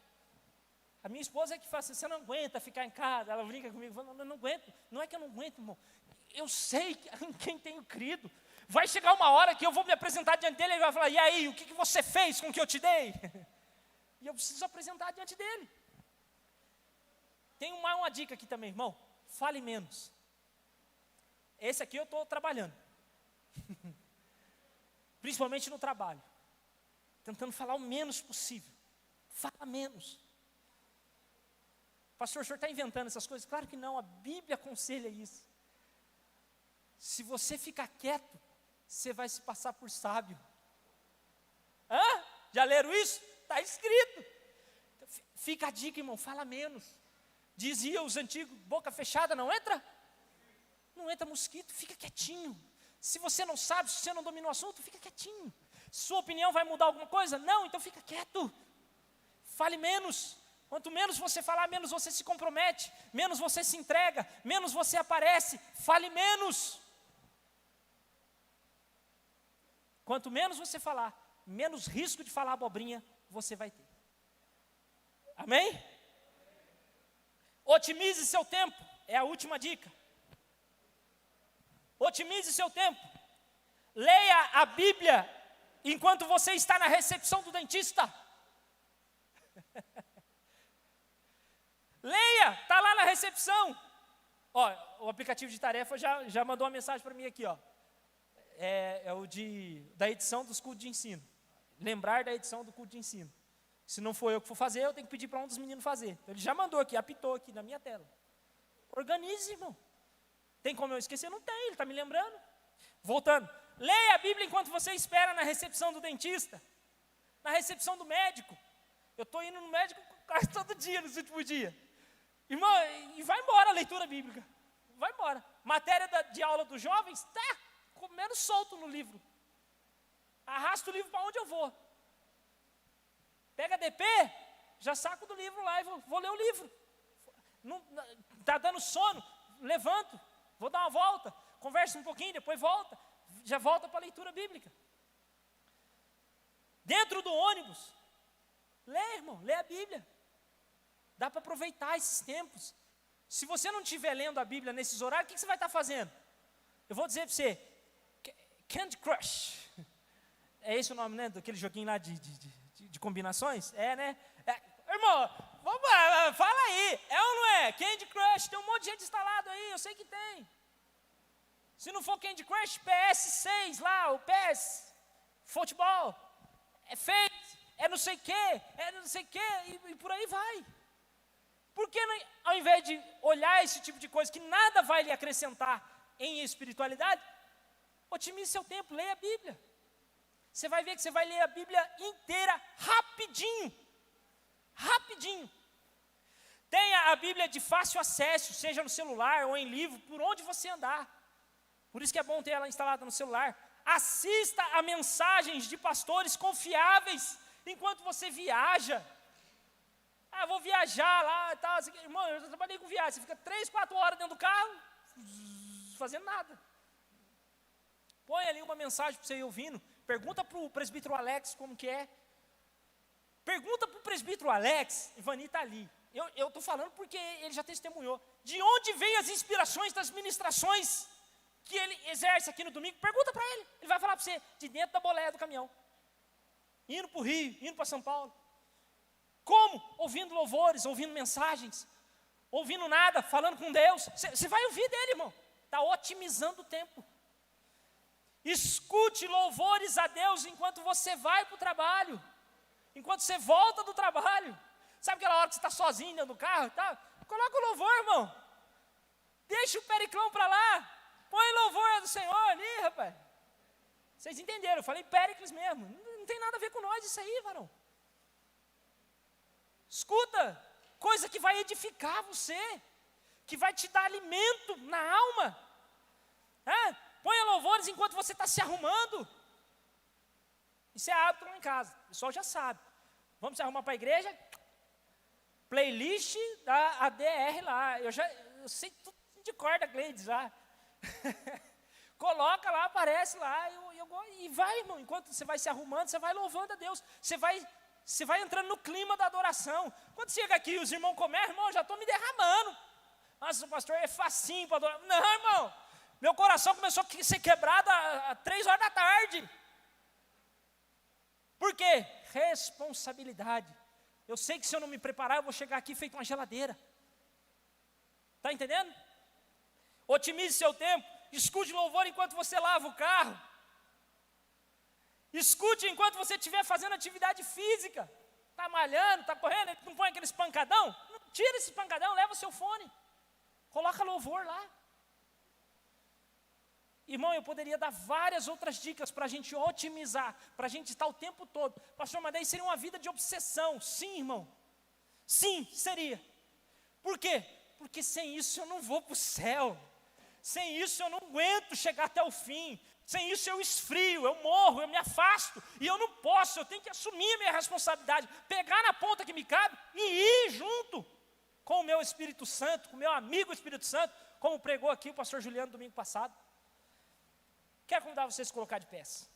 A: A minha esposa é que fala assim, você não aguenta ficar em casa. Ela brinca comigo, fala, não aguento. Não é que eu não aguento, irmão. Eu sei em quem tenho crido. Vai chegar uma hora que eu vou me apresentar diante dele e ele vai falar, e aí, o que você fez com o que eu te dei? E eu preciso apresentar diante dele. Tem uma dica aqui também, irmão. Fale menos. Esse aqui eu estou trabalhando. Principalmente no trabalho. Tentando falar o menos possível. Fala menos. Pastor, o senhor está inventando essas coisas? Claro que não, a Bíblia aconselha isso. Se você ficar quieto, você vai se passar por sábio. Já leram isso? Está escrito. Fica a dica, irmão, fala menos. Dizia os antigos, boca fechada não entra? Não entra mosquito, fica quietinho. Se você não sabe, se você não domina o assunto, fica quietinho. Sua opinião vai mudar alguma coisa? Não, então fica quieto. Fale menos. Quanto menos você falar, menos você se compromete, menos você se entrega, menos você aparece. Fale menos. Quanto menos você falar, menos risco de falar abobrinha você vai ter. Amém? Otimize seu tempo, é a última dica. Otimize seu tempo. Leia a Bíblia enquanto você está na recepção do dentista. Leia, está lá na recepção. O aplicativo de tarefa já mandou uma mensagem para mim aqui, é o da edição dos cultos de ensino. Lembrar da edição do culto de ensino. Se não for eu que for fazer, eu tenho que pedir para um dos meninos fazer. Então, ele já mandou aqui, apitou aqui na minha tela. Organize, irmão. Tem como eu esquecer? Não tem, ele está me lembrando. Voltando. Leia a Bíblia enquanto você espera na recepção do dentista. Na recepção do médico. Eu estou indo no médico quase todo dia, nos últimos dias. Irmão, e vai embora a leitura bíblica. Vai embora. Matéria de aula dos jovens, tá comendo solto no livro. Arrasto o livro para onde eu vou. Pega DP, já saco do livro lá e vou ler o livro. Está dando sono, levanto, vou dar uma volta, converso um pouquinho, depois volta, já volta para a leitura bíblica. Dentro do ônibus, lê, irmão, lê a Bíblia. Dá para aproveitar esses tempos. Se você não estiver lendo a Bíblia nesses horários, o que você vai estar fazendo? Eu vou dizer para você, Candy Crush. É esse o nome, né, daquele joguinho lá de combinações? É, né? Irmão, vamos lá, fala aí. É ou não é? Candy Crush, tem um monte de gente instalado aí, eu sei que tem. Se não for Candy Crush, PS6 lá, o PS, futebol, é Face, é não sei o quê, e por aí vai. Por que ao invés de olhar esse tipo de coisa que nada vai lhe acrescentar em espiritualidade, otimize seu tempo, leia a Bíblia. Você vai ver que você vai ler a Bíblia inteira rapidinho. Rapidinho. Tenha a Bíblia de fácil acesso, seja no celular ou em livro, por onde você andar. Por isso que é bom ter ela instalada no celular. Assista a mensagens de pastores confiáveis enquanto você viaja. Vou viajar lá e tal. Irmão, eu já trabalhei com viagem. Você fica 3, 4 horas dentro do carro, fazendo nada. Põe ali uma mensagem para você ir ouvindo. Pergunta para o presbítero Alex como que é. Pergunta para o presbítero Alex, Ivani está ali. Eu estou falando porque ele já testemunhou. De onde vem as inspirações das ministrações que ele exerce aqui no domingo? Pergunta para ele. Ele vai falar para você, de dentro da boleia do caminhão. Indo para o Rio, indo para São Paulo. Como? Ouvindo louvores, ouvindo mensagens, ouvindo nada, falando com Deus. Você vai ouvir dele, irmão. Está otimizando o tempo. Escute louvores a Deus enquanto você vai para o trabalho, enquanto você volta do trabalho. Sabe aquela hora que você está sozinho dentro do carro e tal? Coloca o louvor, irmão. Deixa o periclão para lá. Põe louvor do Senhor ali, rapaz. Vocês entenderam, eu falei Péricles mesmo. Não tem nada a ver com nós isso aí, varão. Escuta, coisa que vai edificar você, que vai te dar alimento na alma. Ponha louvores enquanto você está se arrumando. Isso é hábito lá em casa, o pessoal já sabe. Vamos se arrumar para a igreja? Playlist da ADR lá. Eu sei tudo de cor da Gleides lá. Coloca lá, aparece lá, e vai, irmão. Enquanto você vai se arrumando, você vai louvando a Deus. Você vai entrando no clima da adoração. Quando chega aqui, os irmãos começam, irmão, já estou me derramando. Nossa, o pastor é facinho para adorar. Não, irmão, meu coração começou a ser quebrado às 3 horas da tarde. Por quê? Responsabilidade. Eu sei que se eu não me preparar, eu vou chegar aqui feito uma geladeira. Está entendendo? Otimize seu tempo. Escute louvor enquanto você lava o carro. Escute enquanto você estiver fazendo atividade física. Está malhando, está correndo, não põe aquele espancadão? Não, tira esse espancadão, leva o seu fone. Coloca louvor lá. Irmão, eu poderia dar várias outras dicas para a gente otimizar, para a gente estar o tempo todo. Pastor, mas daí seria uma vida de obsessão. Sim, irmão. Sim, seria. Por quê? Porque sem isso eu não vou para o céu. Sem isso eu não aguento chegar até o fim. Sem isso eu esfrio, eu morro, eu me afasto. E eu não posso, eu tenho que assumir a minha responsabilidade. Pegar na ponta que me cabe e ir junto com o meu Espírito Santo, com o meu amigo Espírito Santo, como pregou aqui o pastor Juliano domingo passado. Quero convidar vocês a se colocar de pés.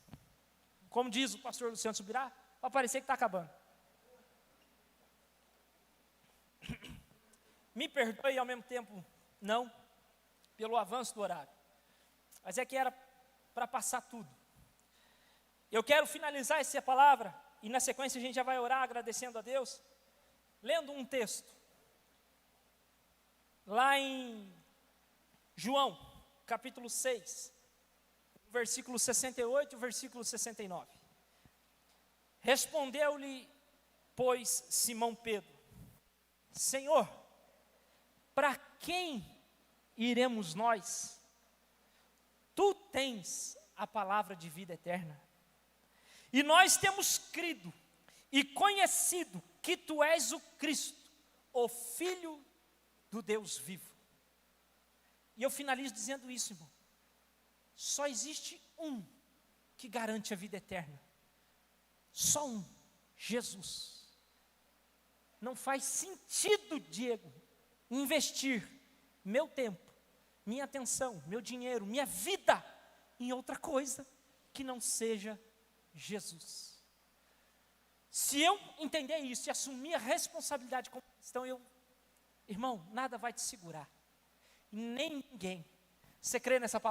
A: Como diz o pastor Luciano Subirá, vai parecer que está acabando. Me perdoe e ao mesmo tempo não, pelo avanço do horário. Mas é que era para passar tudo. Eu quero finalizar essa palavra, e na sequência a gente já vai orar agradecendo a Deus, lendo um texto. Lá em João, capítulo 6. versículo 68 e o versículo 69. Respondeu-lhe, pois, Simão Pedro: Senhor, para quem iremos nós? Tu tens a palavra de vida eterna. E nós temos crido e conhecido que tu és o Cristo, o Filho do Deus vivo. E eu finalizo dizendo isso, irmão. Só existe um que garante a vida eterna. Só um, Jesus. Não faz sentido, Diego, investir meu tempo, minha atenção, meu dinheiro, minha vida em outra coisa que não seja Jesus. Se eu entender isso e assumir a responsabilidade como cristão, irmão, nada vai te segurar. Nem ninguém. Você crê nessa palavra?